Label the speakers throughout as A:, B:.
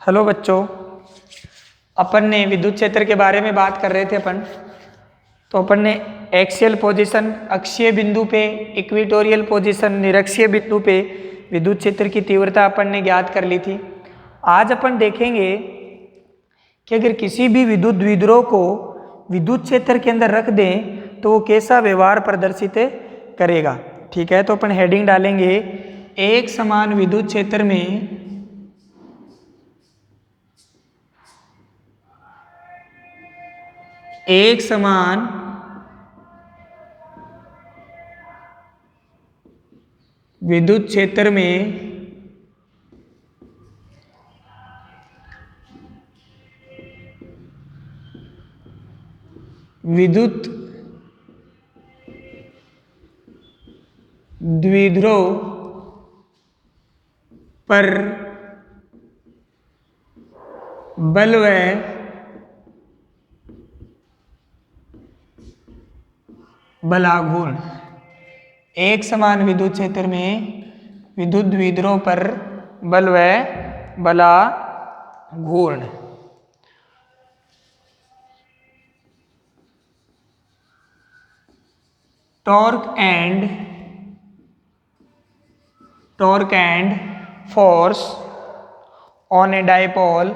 A: Hello बच्चों, अपन ने विद्युत क्षेत्र के बारे में बात कर रहे थे तो अपन ने एक्सियल पोजीशन अक्षीय बिंदु पे, इक्वेटोरियल पोजीशन निरक्षीय बिंदु पे विद्युत क्षेत्र की तीव्रता अपन ने ज्ञात कर ली थी। आज अपन देखेंगे कि अगर किसी भी विद्युत द्विध्रुव को विद्युत क्षेत्र के अंदर रख दें तो वो कैसा व्यवहार प्रदर्शित करेगा। ठीक है, तो अपन हेडिंग डालेंगे एक समान विद्युत क्षेत्र में एक समान विद्युत क्षेत्र में विद्युत द्विध्रुव पर बल व बलाघूर्ण। एक समान विद्युत क्षेत्र में विद्युत द्विध्रुव पर बल व बलाघूर्ण। Torque and force on a dipole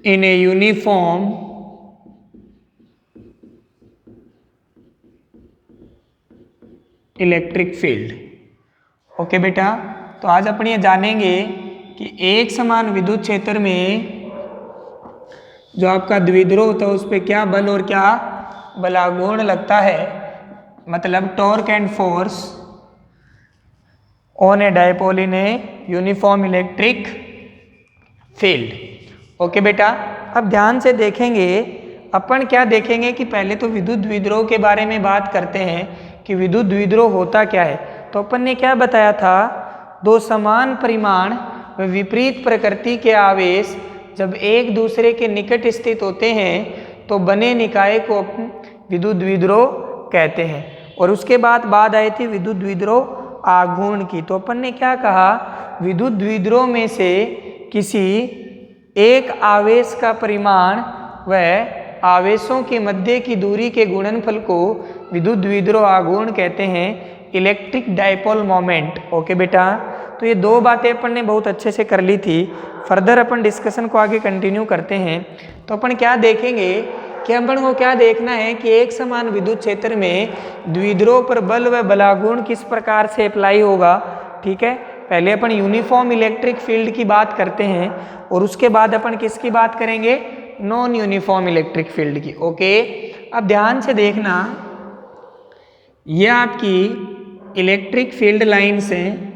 A: in a uniform electric field. Okay बेटा, तो आज अपन ये जानेंगे कि एक समान विद्युत क्षेत्र में जो आपका द्विध्रुव होता है उस पर क्या बल और क्या बलाघूर्ण लगता है, मतलब torque and force on A dipole in a uniform electric field. Okay बेटा, अब ध्यान से देखेंगे अपन क्या देखेंगे कि पहले तो विद्युत द्विध्रुव के बारे में बात करते हैं कि विद्युत द्विध्रुव होता क्या है। तो अपन ने क्या बताया था, दो समान परिमाण व विपरीत प्रकृति के आवेश जब एक दूसरे के निकट स्थित होते हैं तो बने निकाय को विद्युत द्विध्रुव कहते हैं। और उसके बाद बात आई थी विद्युत द्विध्रुव आघूर्ण की। तो अपन ने क्या कहा, विद्युत द्विध्रुव में से किसी एक आवेश का परिमाण व आवेशों के मध्य की दूरी के गुणनफल को विद्युत द्विध्रुव आघूर्ण कहते हैं, इलेक्ट्रिक डायपोल मोमेंट। ओके बेटा, तो ये दो बातें अपन ने बहुत अच्छे से कर ली थी। फर्दर अपन डिस्कशन को आगे कंटिन्यू करते हैं। तो अपन क्या देखेंगे कि अपन को क्या देखना है कि एक समान विद्युत क्षेत्र में द्विध्रुव पर बल व बलाघूर्ण किस प्रकार से अप्लाई होगा। ठीक है, पहले अपन यूनिफॉर्म इलेक्ट्रिक फील्ड की बात करते हैं और उसके बाद अपन किसकी बात करेंगे, नॉन यूनिफॉर्म इलेक्ट्रिक फील्ड की। ओके, अब ध्यान से देखना, यह आपकी इलेक्ट्रिक फील्ड लाइन्स हैं।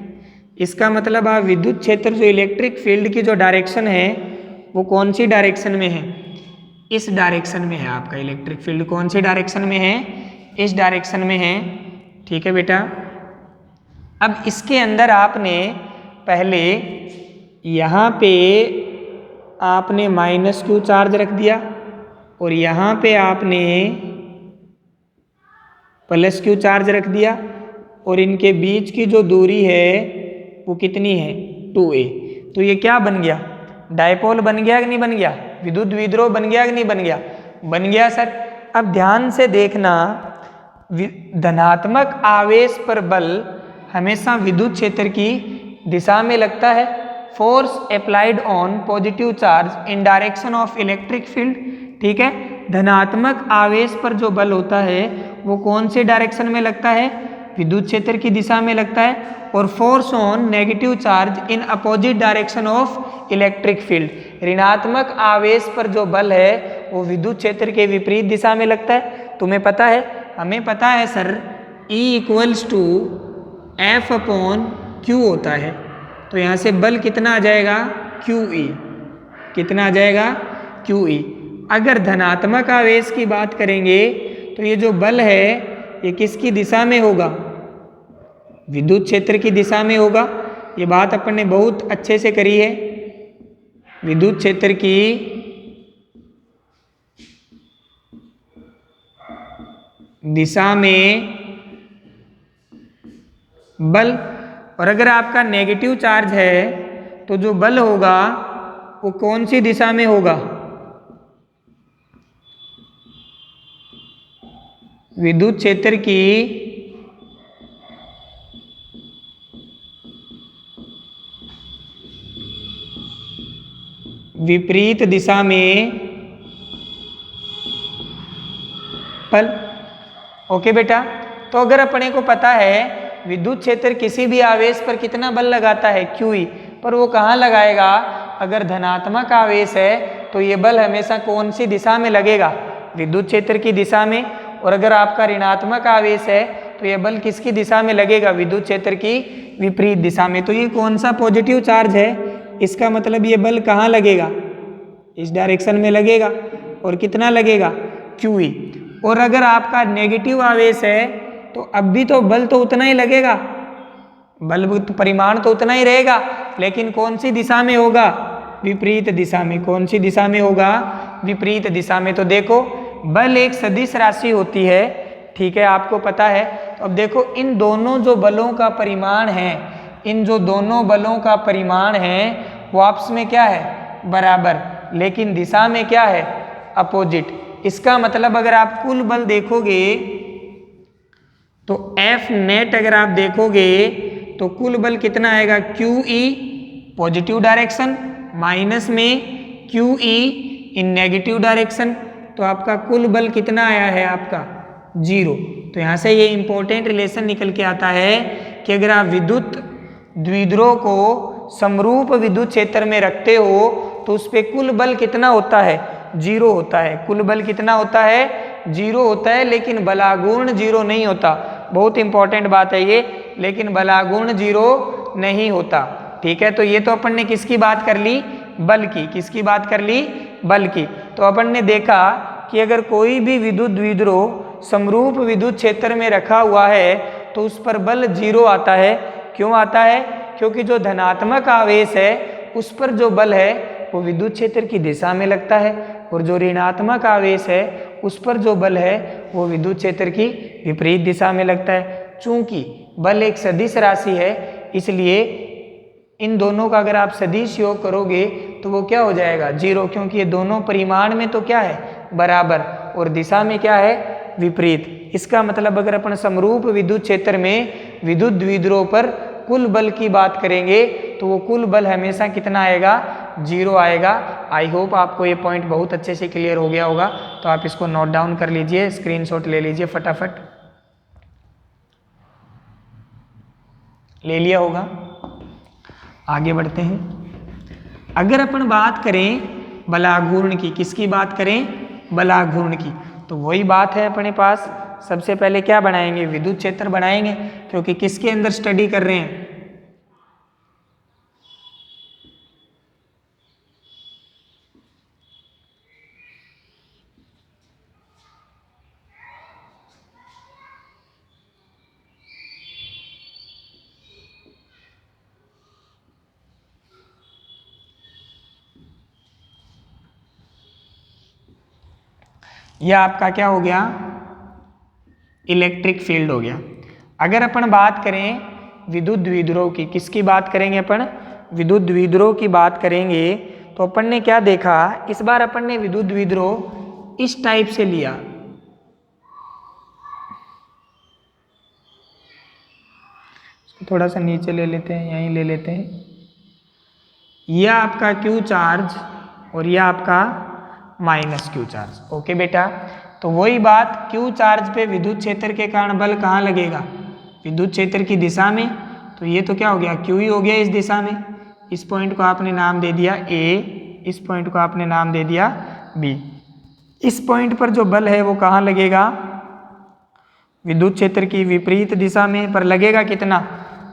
A: इसका मतलब आप विद्युत क्षेत्र जो इलेक्ट्रिक फील्ड की जो डायरेक्शन है वो कौन सी डायरेक्शन में है, इस डायरेक्शन में है। आपका इलेक्ट्रिक फील्ड कौन सी डायरेक्शन में है, इस डायरेक्शन में है। ठीक है बेटा, अब इसके अंदर आपने पहले यहाँ पे आपने -q चार्ज रख दिया और यहाँ पे आपने +q चार्ज रख दिया और इनके बीच की जो दूरी है वो कितनी है, 2a। तो ये क्या बन गया, डायपोल बन गया कि नहीं बन गया, विद्युत द्विध्रुव बन गया कि नहीं बन गया, बन गया सर। अब ध्यान से देखना, धनात्मक आवेश पर बल हमेशा विद्युत क्षेत्र की दिशा में लगता है। Force applied on positive charge in direction of electric field. ठीक है, धनात्मक आवेश पर जो बल होता है वो कौन से डायरेक्शन में लगता है, विद्युत क्षेत्र की दिशा में लगता है। और force on negative charge in opposite direction of electric field, ऋणात्मक आवेश पर जो बल है वो विद्युत क्षेत्र के विपरीत दिशा में लगता है। तुम्हें पता है, हमें पता है सर, E = F/Q होता है। तो यहाँ से बल कितना आ जाएगा, QE। कितना आ जाएगा, QE। अगर धनात्मक आवेश की बात करेंगे तो ये जो बल है ये किसकी दिशा में होगा, विद्युत क्षेत्र की दिशा में होगा। ये बात अपन ने बहुत अच्छे से करी है। विद्युत क्षेत्र की दिशा में बल। और अगर आपका नेगेटिव चार्ज है तो जो बल होगा वो कौन सी दिशा में होगा? विद्युत क्षेत्र की विपरीत दिशा में बल। ओके बेटा, तो अगर अपने को पता है विद्युत क्षेत्र किसी भी आवेश पर कितना बल लगाता है, QE, पर वो कहाँ लगाएगा? अगर धनात्मक आवेश है तो ये बल हमेशा कौन सी दिशा में लगेगा? विद्युत क्षेत्र की दिशा में। और अगर आपका ऋणात्मक आवेश है तो ये बल किसकी दिशा में लगेगा? विद्युत क्षेत्र की विपरीत दिशा में। तो ये कौन सा पॉजिटिव चार्ज है, इसका मतलब ये बल कहाँ लगेगा? इस डायरेक्शन में लगेगा। और कितना लगेगा? QE। और अगर आपका नेगेटिव आवेश है तो अब भी तो बल तो उतना ही लगेगा, बल परिमाण तो उतना ही रहेगा, लेकिन कौन सी दिशा में होगा? विपरीत दिशा में। कौन सी दिशा में होगा? विपरीत दिशा में। तो देखो, बल एक सदिश राशि होती है, ठीक है, आपको पता है। तो अब देखो, इन दोनों जो बलों का परिमाण है, इन जो दोनों बलों का परिमाण है वो आपस में क्या है? बराबर, लेकिन दिशा में क्या है? अपोजिट। इसका मतलब अगर आप कुल बल देखोगे तो F नेट अगर आप देखोगे तो कुल बल कितना आएगा? QE पॉजिटिव डायरेक्शन माइनस में QE इन नेगेटिव डायरेक्शन। तो आपका कुल बल कितना आया है? आपका 0। तो यहाँ से ये इंपॉर्टेंट रिलेशन निकल के आता है कि अगर आप विद्युत द्विध्रुव को समरूप विद्युत क्षेत्र में रखते हो तो उस पर कुल बल कितना होता है? 0 होता है। कुल बल कितना होता है? 0 होता है, लेकिन बलागुण 0 नहीं होता। बहुत इंपॉर्टेंट बात है ये, लेकिन बलागुण 0 नहीं होता, ठीक है। तो ये तो अपन ने किसकी बात कर ली? बल की। किसकी बात कर ली? बल की। तो अपन ने देखा कि अगर कोई भी विद्युत द्विध्रुव समरूप विद्युत क्षेत्र में रखा हुआ है तो उस पर बल 0 आता है। क्यों आता है? क्योंकि जो धनात्मक आवेश है उस पर जो बल है वो विद्युत क्षेत्र की दिशा में लगता है, और जो ऋणात्मक आवेश है उस पर जो बल है वो विद्युत क्षेत्र की विपरीत दिशा में लगता है। चूंकि बल एक सदिश राशि है, इसलिए इन दोनों का अगर आप सदिश योग करोगे तो वो क्या हो जाएगा? 0, क्योंकि ये दोनों परिमाण में तो क्या है? बराबर, और दिशा में क्या है? विपरीत। इसका मतलब अगर अपन समरूप विद्युत क्षेत्र में विद्युत द्विध्रुव पर कुल बल की बात करेंगे तो वो कुल बल हमेशा कितना आएगा? 0 आएगा। आई होप आपको ये पॉइंट बहुत अच्छे से क्लियर हो गया होगा। तो आप इसको नोट डाउन कर लीजिए, स्क्रीनशॉट ले लीजिए फटाफट। ले लिया होगा। आगे बढ़ते हैं। अगर अपन बात करें बलाघूर्ण की, किसकी बात करें? बलाघूर्ण की। तो वही बात है अपने पास, सबसे पहले क्या बनाएंगे? विद्युत क्षेत्र बनाएंगे, क्योंकि किसके अंदर स्टडी कर रहे हैं? यह आपका क्या हो गया? इलेक्ट्रिक फील्ड हो गया। अगर अपन बात करें विद्युत द्विध्रुव की, किसकी बात करेंगे अपन? विद्युत द्विध्रुव की बात करेंगे। तो अपन ने क्या देखा, इस बार अपन ने विद्युत द्विध्रुव इस टाइप से लिया। इसको थोड़ा सा नीचे ले लेते हैं, यहीं ले लेते हैं। यह आपका Q चार्ज और यह आपका माइनस Q चार्ज। ओके बेटा, तो वही बात, Q चार्ज पे विद्युत क्षेत्र के कारण बल कहाँ लगेगा? विद्युत क्षेत्र की दिशा में। तो ये तो क्या हो गया? QE हो गया इस दिशा में। इस पॉइंट को आपने नाम दे दिया A, इस पॉइंट को आपने नाम दे दिया B। इस पॉइंट पर जो बल है वो कहाँ लगेगा? विद्युत क्षेत्र की विपरीत दिशा में, पर लगेगा कितना?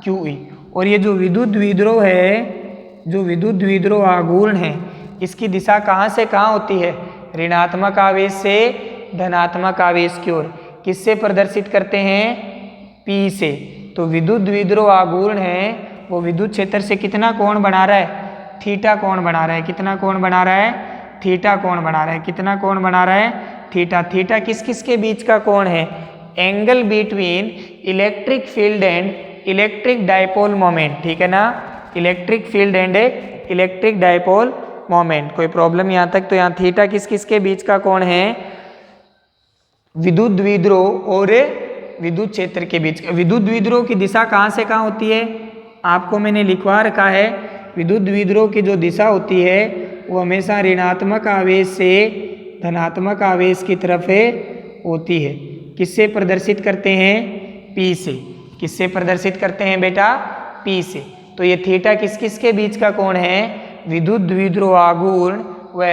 A: QE। और ये जो विद्युत द्विध्रुव है, जो विद्युत द्विध्रुव आघूर्ण है, इसकी दिशा कहाँ से कहाँ होती है? ऋणात्मक आवेश से धनात्मक आवेश की ओर। किससे प्रदर्शित करते हैं? P से। तो विद्युत द्विध्रुव आघूर्ण है वो विद्युत क्षेत्र से कितना कोण बना रहा है? थीटा कोण बना रहा है। कितना कोण बना रहा है? थीटा कोण बना रहा है। कितना कोण बना रहा है? थीटा। थीटा किस किस के बीच का कोण है? Angle between electric field and electric dipole moment, ठीक है ना, electric field and electric dipole moment. कोई प्रॉब्लम यहाँ तक? तो यहाँ थीटा किस किस के बीच का कोण है? विद्युत द्विध्रुव और विद्युत क्षेत्र के बीच। विद्युत द्विध्रुव की दिशा कहाँ से कहाँ होती है? आपको मैंने लिखवा रखा है, विद्युत द्विध्रुव की जो दिशा होती है वो हमेशा ऋणात्मक आवेश से धनात्मक आवेश की तरफ होती है। किससे प्रदर्शित करते हैं? P से। किससे प्रदर्शित करते हैं बेटा? P से। तो ये थीटा किस किस के बीच का कोण है? विद्युत द्विध्रुव आघूर्ण व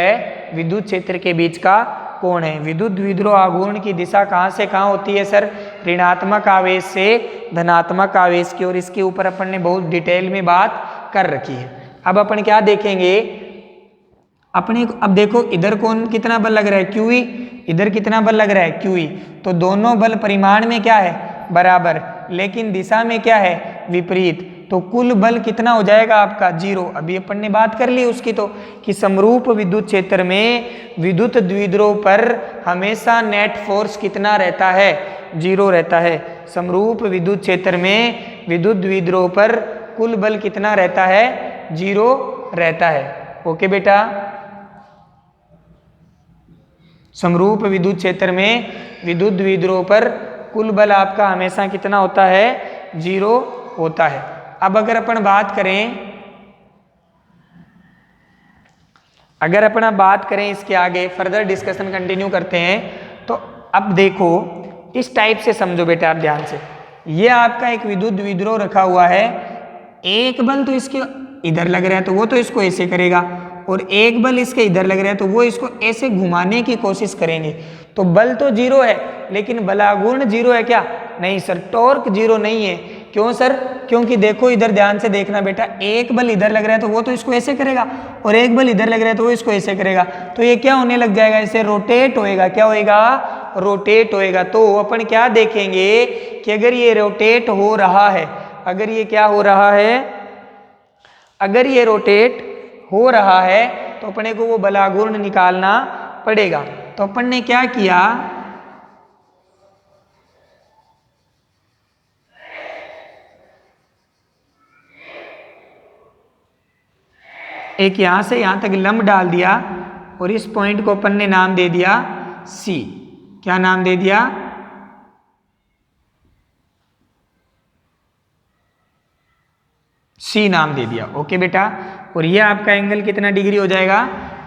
A: विद्युत क्षेत्र के बीच का कोण है। विद्युत द्विध्रुव आघूर्ण की दिशा कहाँ से कहाँ होती है सर? ऋणात्मक आवेश से धनात्मक आवेश की। और इसके ऊपर अपन ने बहुत डिटेल में बात कर रखी है। अब अपन क्या देखेंगे? अपने अब देखो इधर कौन कितना बल लग रहा है? QE। इधर कितना बल लग रहा है? QE। तो दोनों बल परिमाण में क्या है? बराबर, लेकिन दिशा में क्या है? विपरीत। तो कुल बल कितना हो जाएगा आपका? 0। अभी अपन ने बात कर ली उसकी, तो कि समरूप विद्युत क्षेत्र में विद्युत द्विध्रुव पर हमेशा नेट फोर्स कितना रहता है? 0 रहता है। समरूप विद्युत क्षेत्र में विद्युत द्विध्रुव पर कुल बल कितना रहता है? 0 रहता है। ओके बेटा, समरूप विद्युत क्षेत्र में विद्युत द्विध्रुव पर कुल बल आपका हमेशा कितना होता है? 0 होता है। अब अगर अपन बात करें इसके आगे फर्दर डिस्कशन कंटिन्यू करते हैं। तो अब देखो इस टाइप से समझो बेटा, आप ध्यान से। ये आपका एक विद्युत द्विध्रुव रखा हुआ है, एक बल तो इसके इधर लग रहा है तो वो तो इसको ऐसे करेगा, और एक बल इसके इधर लग रहा है तो वो इसको ऐसे घुमाने की कोशिश करेंगे। तो बल तो 0 है, लेकिन बलाघूर्ण 0 है क्या? नहीं सर, टॉर्क 0 नहीं है। क्यों सर? क्योंकि देखो इधर ध्यान से देखना बेटा, एक बल इधर लग रहा है तो वो तो इसको ऐसे करेगा, और एक बल इधर लग रहा है तो वो इसको ऐसे करेगा। तो ये क्या होने लग जाएगा? ऐसे रोटेट होएगा। क्या होएगा? रोटेट होएगा। तो अपन क्या देखेंगे कि अगर ये रोटेट हो रहा है, अगर ये क्या हो रहा है, अगर ये रोटेट हो रहा है तो अपने को वो बलाघूर्ण निकालना पड़ेगा। तो अपन ने क्या किया, एक यहां से यहां तक लंब डाल दिया, और इस पॉइंट को अपन ने नाम दे दिया C। क्या नाम दे दिया? C नाम दे दिया। ओके बेटा, और यह आपका एंगल कितना डिग्री हो जाएगा?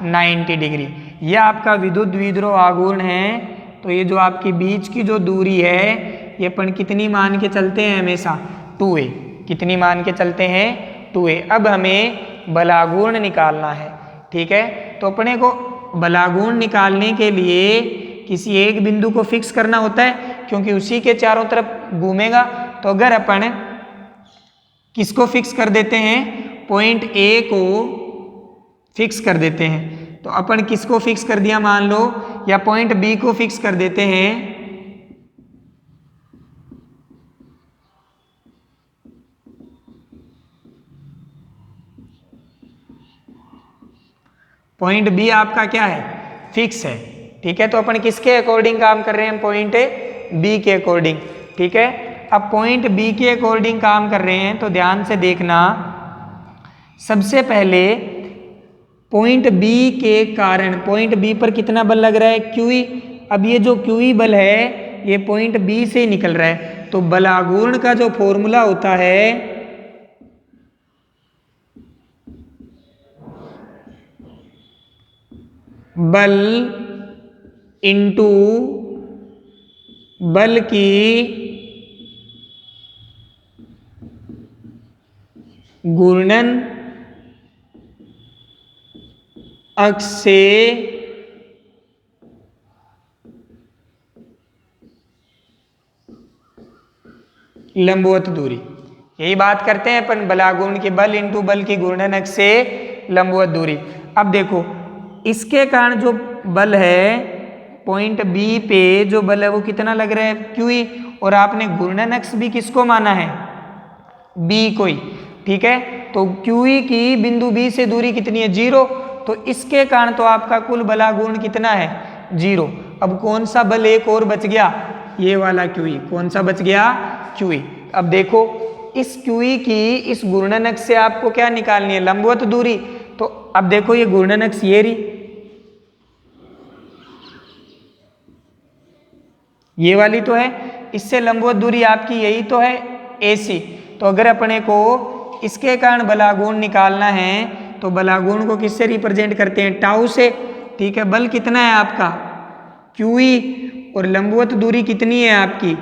A: 90 डिग्री। यह आपका विद्युत द्विध्रुव आघूर्ण है। तो ये जो आपकी बीच की जो दूरी है, ये अपन कितनी मान के चलते हैं? हमेशा 2a। कितनी मान के चलते हैं? 2a। अब हमें बलाघूर्ण निकालना है, ठीक है। तो अपने को बलाघूर्ण निकालने के लिए किसी एक बिंदु को फिक्स करना होता है, क्योंकि उसी के चारों तरफ घूमेगा। तो अगर अपन किसको फिक्स कर देते हैं? पॉइंट A को फिक्स कर देते हैं। तो अपन किसको फिक्स कर दिया मान लो, या पॉइंट B को फिक्स कर देते हैं। पॉइंट B आपका क्या है? फिक्स है, ठीक है। तो अपन किसके अकॉर्डिंग काम कर रहे हैं? पॉइंट B के अकॉर्डिंग, ठीक है। अब पॉइंट B के अकॉर्डिंग काम कर रहे हैं तो ध्यान से देखना, सबसे पहले पॉइंट B के कारण पॉइंट B पर कितना बल लग रहा है? QE। अब ये जो QE बल है ये पॉइंट B से निकल रहा है। तो बलाघूर्ण का जो फॉर्मूला होता है, बल इंटू बल की घूर्णन अक्ष से लंबवत दूरी। यही बात करते हैं अपन, बलाघूर्ण के बल इंटू बल की घूर्णन अक्ष से लंबवत दूरी। अब देखो इसके कारण जो बल है पॉइंट B पे जो बल है वो कितना लग रहा है? QE। और आपने घूर्णन अक्ष भी किसको माना है? B को ही, ठीक है। तो QE की बिंदु B से दूरी कितनी है? 0। तो इसके कारण तो आपका कुल बलाघूर्ण कितना है? 0। अब कौन सा बल एक और बच गया? ये वाला QE, कौन सा बच गया? QE। अब देखो इस QE की इस घूर्णन अक्ष से आपको क्या निकालनी है? लंबवत दूरी। तो अब देखो ये घूर्णन अक्ष ये रही, ये वाली तो है, इससे लंबवत दूरी आपकी यही तो है AC। तो अगर अपने को इसके कारण बलागुण निकालना है तो बलागुण को किससे रिप्रेजेंट करते हैं? टाउ से। ठीक है, बल कितना है आपका? QE, और लंबवत दूरी कितनी है आपकी?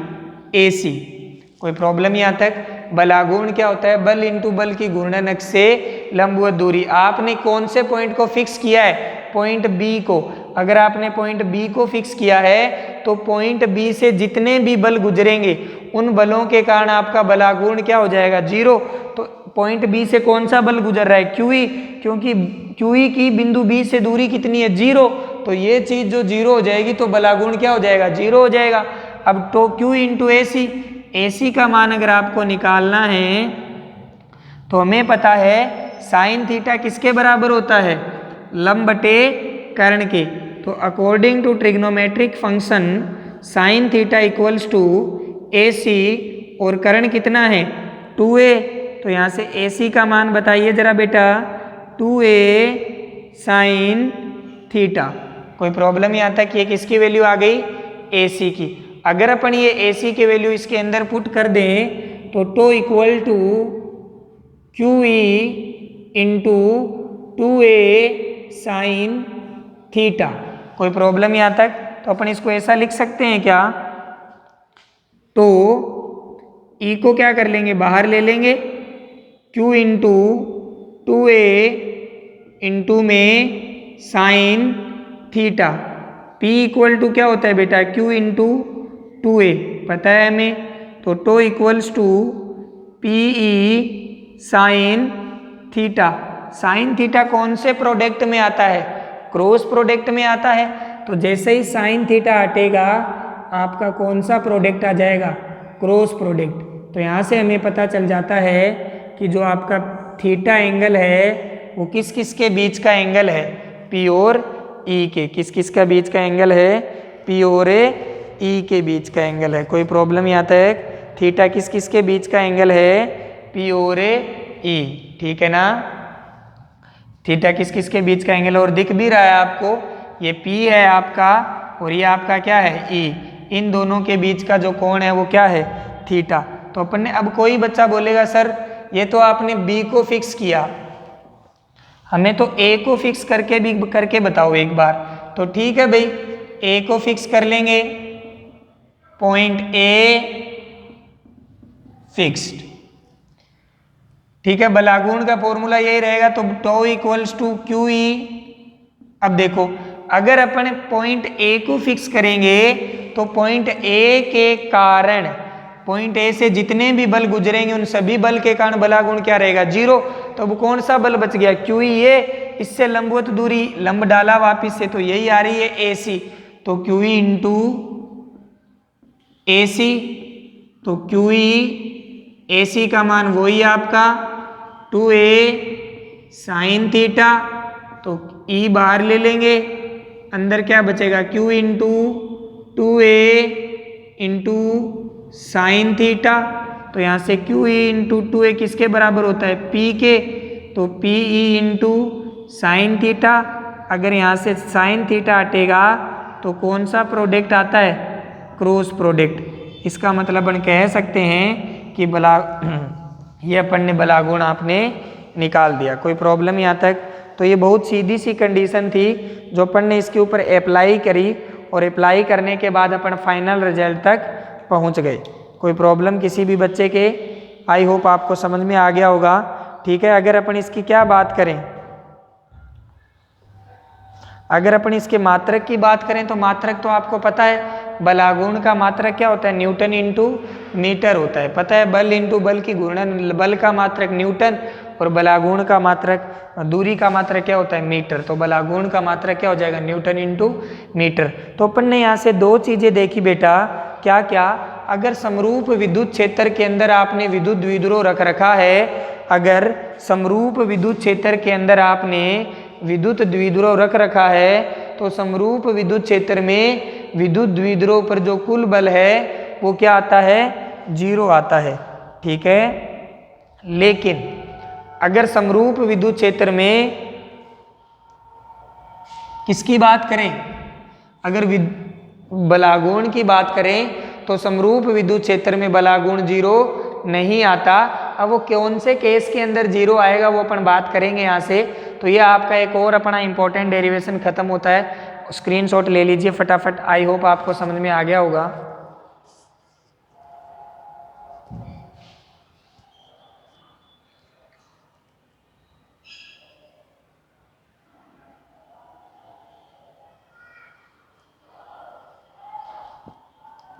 A: AC। कोई प्रॉब्लम यहाँ तक? बलागुण क्या होता है? बल इंटू बल की घूर्णन अक्ष से लंबवत दूरी। आपने कौन से पॉइंट को फिक्स किया है? पॉइंट B को। अगर आपने पॉइंट B को फिक्स किया है तो पॉइंट B से जितने भी बल गुजरेंगे उन बलों के कारण आपका बलागुण क्या हो जाएगा? 0। तो पॉइंट B से कौन सा बल गुजर रहा है? QE, क्योंकि QE की बिंदु B से दूरी कितनी है? 0। तो ये चीज जो 0 हो जाएगी तो बलागुण क्या हो जाएगा? 0 हो जाएगा। अब तो Q इंटू AC, AC का मान अगर आपको निकालना है तो हमें पता है साइन थीटा किसके बराबर होता है? लंब बटे कर्ण के। तो according to trigonometric function sine theta equals to AC, और कर्ण कितना है? 2a। तो यहाँ से AC का मान बताइए जरा बेटा, 2a साइन थीटा। कोई प्रॉब्लम यहाँ तक? ये किसकी वैल्यू आ गई? AC की। अगर अपन ये AC की वैल्यू इसके अंदर पुट कर दें तो tau equal to QE into 2a sine theta. कोई प्रॉब्लम यहाँ तक? तो अपन इसको ऐसा लिख सकते हैं क्या? तो E को क्या कर लेंगे? बाहर ले लेंगे। Q इंटू 2a इंटू में sine theta. P equal to क्या होता है बेटा? Q इंटू 2a, पता है हमें। तो tau equals to PE sine theta. Sine theta कौन से प्रोडक्ट में आता है? क्रॉस प्रोडक्ट में आता है। तो जैसे ही साइन थीटा हटेगा आपका कौन सा प्रोडक्ट आ जाएगा? Cross product. तो यहाँ से हमें पता चल जाता है कि जो आपका थीटा एंगल है वो किस किस के बीच का एंगल है? P और E के। किस किस का बीच का एंगल है? P और E के बीच का एंगल है। कोई प्रॉब्लम यहाँ तक? थीटा किस किस के बीच का एंगल है? P और E। ठीक है ना? थीटा किस किस के बीच का एंगल है? और दिख भी रहा है आपको, ये P है आपका और ये आपका क्या है? E। इन दोनों के बीच का जो कोण है वो क्या है? थीटा। तो अपन ने, अब कोई बच्चा बोलेगा सर ये तो आपने B को फिक्स किया, हमें तो A को फिक्स करके भी करके बताओ एक बार। तो ठीक है भाई, A को फिक्स कर लेंगे, पॉइंट A फिक्स्ड। ठीक है, बलागुण का फॉर्मूला यही रहेगा। तो टो इक्वल्स टू QE। अब देखो अगर अपन पॉइंट A को फिक्स करेंगे तो पॉइंट A के कारण, पॉइंट A से जितने भी बल गुजरेंगे उन सभी बल के कारण बलागुण क्या रहेगा? 0। तो अब कौन सा बल बच गया? QE। ये इससे लंबवत दूरी लंब डाला वापिस से, तो यही आ रही है AC। तो QE इंटू AC। तो QE AC का मान वही आपका 2a साइन थीटा। तो E बाहर ले लेंगे, अंदर क्या बचेगा? Q into 2a into sine theta. तो यहाँ से QE इंटू 2a किसके बराबर होता है? P के। तो PE इंटू साइन थीटा। अगर यहाँ से साइन थीटा हटेगा तो कौन सा प्रोडक्ट आता है? Cross product. इसका मतलब अपन कह सकते हैं कि ये अपन ने बलागुण आपने निकाल दिया। कोई प्रॉब्लम यहाँ तक? तो ये बहुत सीधी सी कंडीशन थी जो अपन ने इसके ऊपर अप्लाई करी, और अप्लाई करने के बाद अपन फाइनल रिजल्ट तक पहुँच गए। कोई प्रॉब्लम किसी भी बच्चे के? आई होप आपको समझ में आ गया होगा। ठीक है, अगर अपन इसकी क्या बात करें, अगर अपन इसके मात्रक की बात करें तो मात्रक तो आपको पता है, बलागुण का मात्रक क्या होता है? न्यूटन इंटू मीटर होता है। पता है, बल इंटू बल की घूर्णन, बल का मात्रक न्यूटन और बलागुण का मात्रक, दूरी का मात्रक क्या होता है? मीटर। तो बलागुण का मात्रक क्या हो जाएगा? Newton into metre. तो अपन ने यहाँ से दो चीजें देखी बेटा, क्या क्या? अगर समरूप विद्युत क्षेत्र के अंदर आपने विद्युत द्विध्रुव रख रखा है, अगर समरूप विद्युत क्षेत्र के अंदर आपने विद्युत द्विध्रुव रख रखा है तो समरूप विद्युत क्षेत्र में विद्युत द्विध्रुव पर जो कुल बल है वो क्या आता है, 0 आता है। ठीक है, लेकिन अगर समरूप विद्युत क्षेत्र में किसकी बात करें, अगर बलागुण की बात करें तो समरूप विद्युत क्षेत्र में बलागुण 0 नहीं आता। अब वो कौन से केस के अंदर 0 आएगा वो अपन बात करेंगे यहाँ से। तो ये आपका एक और अपना इंपॉर्टेंट डेरिवेशन खत्म होता है। स्क्रीनशॉट ले लीजिए फटाफट, आई होप आपको समझ में आ गया होगा।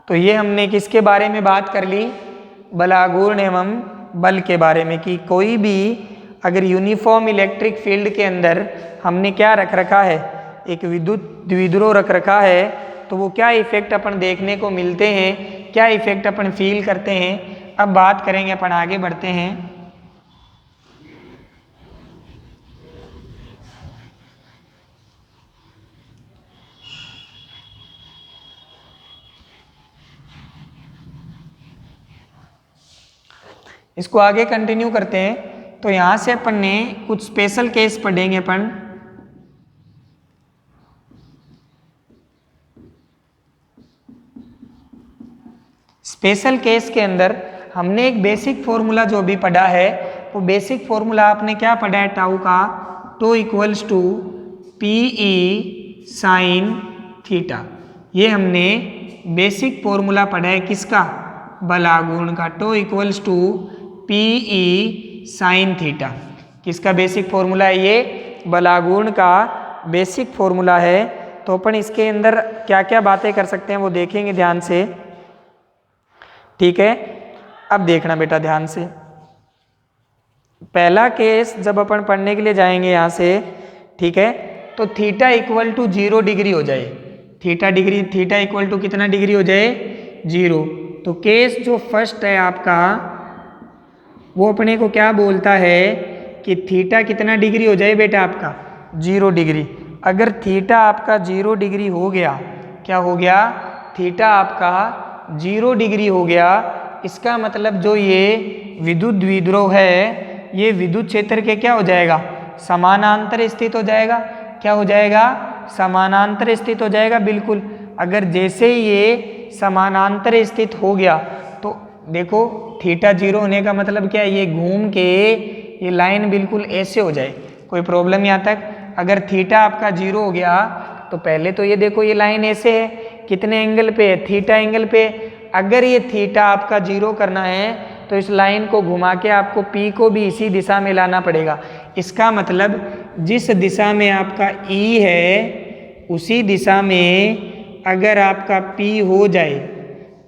A: तो ये हमने किसके बारे में बात कर ली, बलागुण एवं बल के बारे में, कि कोई भी अगर यूनिफॉर्म इलेक्ट्रिक फील्ड के अंदर हमने क्या रख रखा है, एक विद्युत द्विध्रुव रख रखा है, तो वो क्या इफेक्ट अपन देखने को मिलते हैं, क्या इफेक्ट अपन फील करते हैं, अब बात करेंगे। अपन आगे बढ़ते हैं। इसको आगे कंटिन्यू करते हैं। तो यहाँ से अपन ने कुछ स्पेशल केस पढ़ेंगे अपन। स्पेशल केस के अंदर हमने एक बेसिक फॉर्मूला जो भी पढ़ा है, वो बेसिक फॉर्मूला आपने क्या पढ़ा है, टाउ का, tau equals to PE sine theta. ये हमने बेसिक फॉर्मूला पढ़ा है किसका, बलागुण का, tau equals to PE sine theta. किसका बेसिक फॉर्मूला है, ये बलागुण का बेसिक फॉर्मूला है। तो अपन इसके अंदर क्या क्या बातें कर सकते हैं वो देखेंगे ध्यान से। ठीक है, अब देखना बेटा ध्यान से। पहला केस जब अपन पढ़ने के लिए जाएंगे यहाँ से, ठीक है, तो थीटा इक्वल टू 0 डिग्री हो जाए। थीटा इक्वल टू कितना डिग्री हो जाए, 0। तो केस जो फर्स्ट है आपका, वो अपने को क्या बोलता है कि थीटा कितना डिग्री हो जाए बेटा आपका, 0 डिग्री। अगर थीटा आपका 0 डिग्री हो गया, क्या हो गया, थीटा आपका 0 डिग्री हो गया, इसका मतलब जो ये विद्युत द्विध्रुव है, ये विद्युत क्षेत्र के क्या हो जाएगा, समानांतर स्थित हो जाएगा। क्या हो जाएगा, समानांतर स्थित हो जाएगा, बिल्कुल। अगर जैसे ये समानांतर स्थित हो गया तो देखो थीटा 0 होने का मतलब क्या है, ये घूम के ये लाइन बिल्कुल ऐसे हो जाए। कोई प्रॉब्लम यहाँ तक? अगर थीटा आपका 0 हो गया तो पहले तो ये देखो ये लाइन ऐसे है, कितने एंगल पे है, थीटा एंगल पे। अगर ये थीटा आपका 0 करना है तो इस लाइन को घुमा के आपको P को भी इसी दिशा में लाना पड़ेगा। इसका मतलब जिस दिशा में आपका E है उसी दिशा में अगर आपका P हो जाए,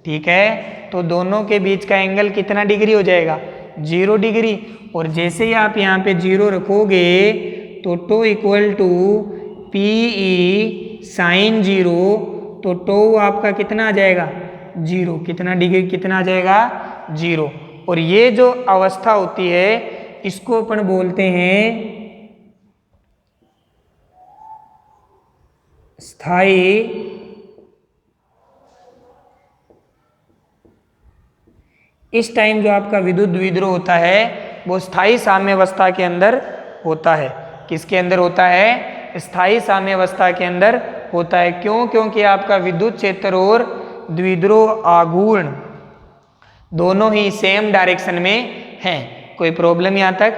A: ठीक है, तो दोनों के बीच का एंगल कितना डिग्री हो जाएगा, 0 डिग्री। और जैसे ही आप यहाँ पे 0 रखोगे तो tau equal to PE sine 0, तो टो आपका कितना आ जाएगा, 0। कितना डिग्री, कितना आ जाएगा, 0। और ये जो अवस्था होती है इसको अपन बोलते हैं स्थायी इस टाइम जो आपका विद्युत द्विध्रुव होता है वो स्थायी साम्यावस्था के अंदर होता है। किसके अंदर होता है, स्थायी साम्यावस्था के अंदर होता है। क्यों? क्योंकि आपका विद्युत क्षेत्र और द्विध्रुव आघूर्ण दोनों ही सेम डायरेक्शन में हैं। कोई प्रॉब्लम यहाँ तक?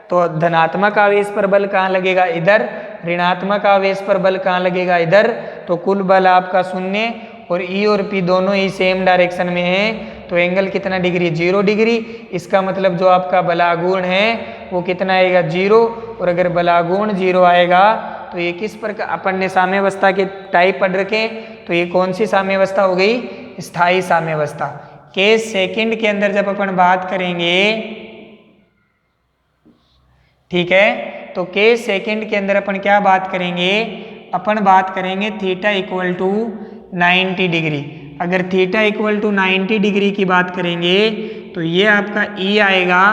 A: तो धनात्मक आवेश पर बल कहाँ लगेगा, इधर। ऋणात्मक आवेश पर बल कहाँ लगेगा, इधर। तो कुल बल आपका 0 और E और P दोनों ही सेम डायरेक्शन में हैं। तो एंगल कितना डिग्री, 0 डिग्री। इसका मतलब जो आपका बलागुण है वो कितना आएगा, 0। और अगर बलागुण 0 आएगा तो ये किस प्रकार, अपन ने साम्यावस्था के टाइप पढ़ रखे, तो ये कौन सी साम्यावस्था हो गई, स्थायी साम्यावस्था। केस सेकंड के अंदर जब अपन बात करेंगे, ठीक है, तो केस सेकंड के अंदर अपन क्या बात करेंगे, अपन बात करेंगे थीटा इक्वल टू 90 डिग्री। अगर थीटा इक्वल टू 90 डिग्री की बात करेंगे तो ये आपका E आएगा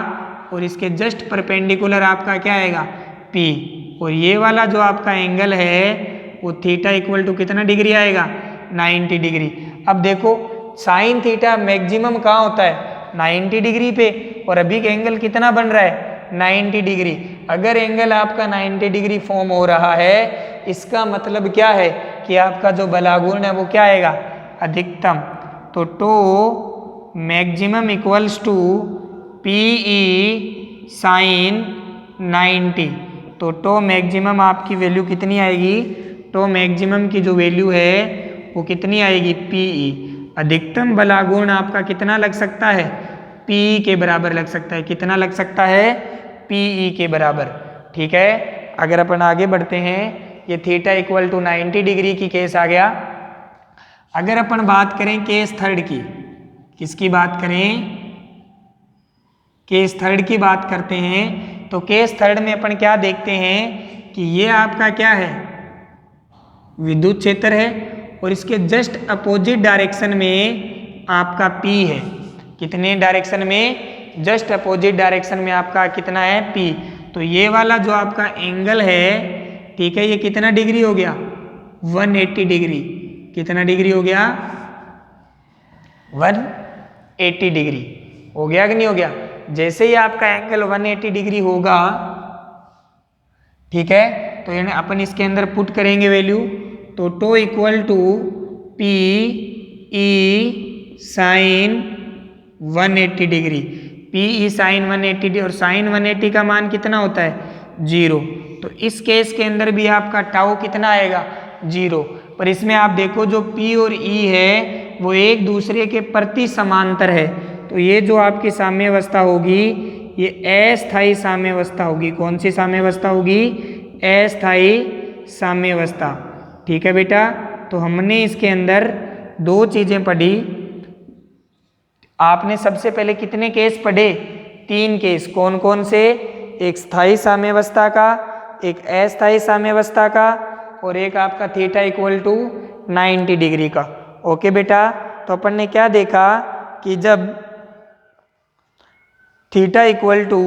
A: और इसके जस्ट परपेंडिकुलर आपका क्या आएगा, P। और ये वाला जो आपका एंगल है वो थीटा इक्वल टू कितना डिग्री आएगा, 90 डिग्री। अब देखो साइन थीटा मैक्सिमम कहाँ होता है, 90 डिग्री पे, और अभी का एंगल कितना बन रहा है, 90 डिग्री। अगर एंगल आपका 90 डिग्री फॉर्म हो रहा है, इसका मतलब क्या है कि आपका जो बलागुण है वो क्या आएगा, अधिकतम। तो tau maximum equals to P E sine 90। तो टो मैक्सिमम आपकी वैल्यू कितनी आएगी, टो मैक्सिमम की जो वैल्यू है वो कितनी आएगी, पी ई। अधिकतम बलागुण आपका कितना लग सकता है, पी के बराबर लग सकता है। कितना लग सकता है, पी ई के बराबर। ठीक है, अगर अपन आगे बढ़ते हैं, ये थीटा इक्वल टू 90 डिग्री की केस आ गया। अगर अपन बात करें केस थर्ड की, किसकी बात करें, केस थर्ड की बात करते हैं, तो केस थर्ड में अपन क्या देखते हैं कि ये आपका क्या है, विद्युत क्षेत्र है, और इसके जस्ट अपोजिट डायरेक्शन में आपका P है। कितने डायरेक्शन में, जस्ट अपोजिट डायरेक्शन में आपका कितना है, P। तो ये वाला जो आपका एंगल है, ठीक है, ये कितना डिग्री हो गया, 180 डिग्री। कितना डिग्री हो गया, 180 डिग्री। हो गया कि नहीं हो गया। जैसे ही आपका एंगल 180 डिग्री होगा, ठीक है, तो यानी अपन इसके अंदर पुट करेंगे वैल्यू, तो tau equal to P E sine 180 degree. P E sine 180 और साइन 180 का मान कितना होता है, 0। तो इस केस के अंदर भी आपका टाउ कितना आएगा, 0। पर इसमें आप देखो जो P और E है वो एक दूसरे के प्रति समांतर है। तो ये जो आपकी साम्यावस्था होगी, ये अस्थायी साम्यावस्था होगी। कौन सी साम्यावस्था होगी, अस्थायी साम्यावस्था। ठीक है बेटा, तो हमने इसके अंदर दो चीजें पढ़ी। आपने सबसे पहले कितने केस पढ़े, 3 केस। कौन कौन से, एक स्थायी साम्यावस्था का, एक अस्थायी साम्यावस्था का, और एक आपका थीटा इक्वल टू 90 डिग्री का। ओके बेटा, तो अपन ने क्या देखा कि जब थीटा इक्वल टू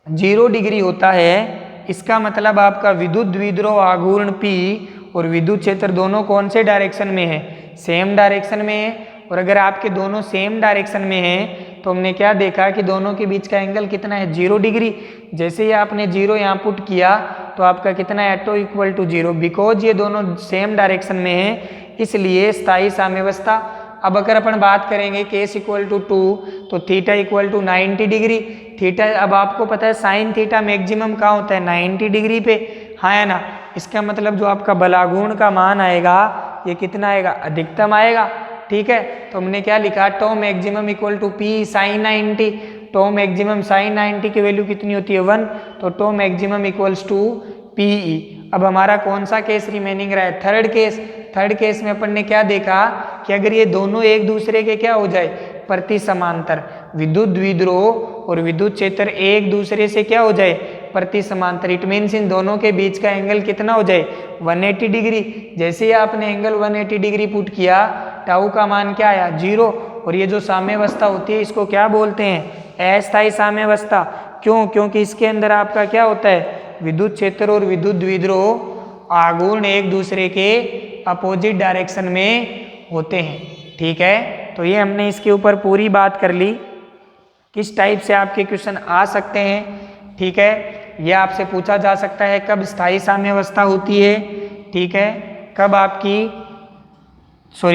A: 0 डिग्री होता है, इसका मतलब आपका विद्युत द्विध्रुव आघूर्ण P और विद्युत क्षेत्र दोनों कौन से डायरेक्शन में है, सेम डायरेक्शन में है। और अगर आपके दोनों सेम डायरेक्शन में है, तो हमने क्या देखा कि दोनों के बीच का एंगल कितना है, 0 डिग्री। जैसे ही आपने 0 यहाँ पुट किया, तो आपका कितना है, टो इक्वल टू 0। बिकॉज ये दोनों सेम डायरेक्शन में है, इसलिए स्थायी साम्यावस्था। अब अगर अपन बात करेंगे केस इक्वल टू 2, तो theta equal to 90 degree. Theta, अब आपको पता है साइन थीटा मैक्सिमम कहाँ होता है, 90 डिग्री पे, हाँ है ना। इसका मतलब जो आपका बलागुण का मान आएगा, ये कितना आएगा, अधिकतम आएगा। ठीक है, तो हमने क्या लिखा, tau maximum equal to P sine 90। Tau maximum sine 90 की वैल्यू कितनी होती है, 1। तो tau maximum equals to PE. अब हमारा कौन सा केस रिमेनिंग रहा है, थर्ड केस। थर्ड केस में अपन ने क्या देखा कि अगर ये दोनों एक दूसरे के क्या हो जाए, प्रति समांतर, विद्युत द्विध्रुव और विद्युत क्षेत्र एक दूसरे से क्या हो जाए, प्रति समांतर, इट मीन्स इन दोनों के बीच का एंगल कितना हो जाए, 180 डिग्री। जैसे ही आपने एंगल 180 डिग्री पुट किया, टाउ का मान क्या आया, 0। और ये जो साम्यावस्था होती है, इसको क्या बोलते हैं, अस्थायी साम्यावस्था। क्यों, क्योंकि इसके अंदर आपका क्या होता है, विद्युत क्षेत्र और विद्युत द्विध्रुव आघूर्ण एक दूसरे के अपोजिट डायरेक्शन में होते हैं। ठीक है, तो ये हमने इसके ऊपर पूरी बात कर ली, किस टाइप से आपके क्वेश्चन आ सकते हैं। ठीक है, ये आपसे पूछा जा सकता है कब स्थायी साम्यावस्था होती है, ठीक है, कब आपकी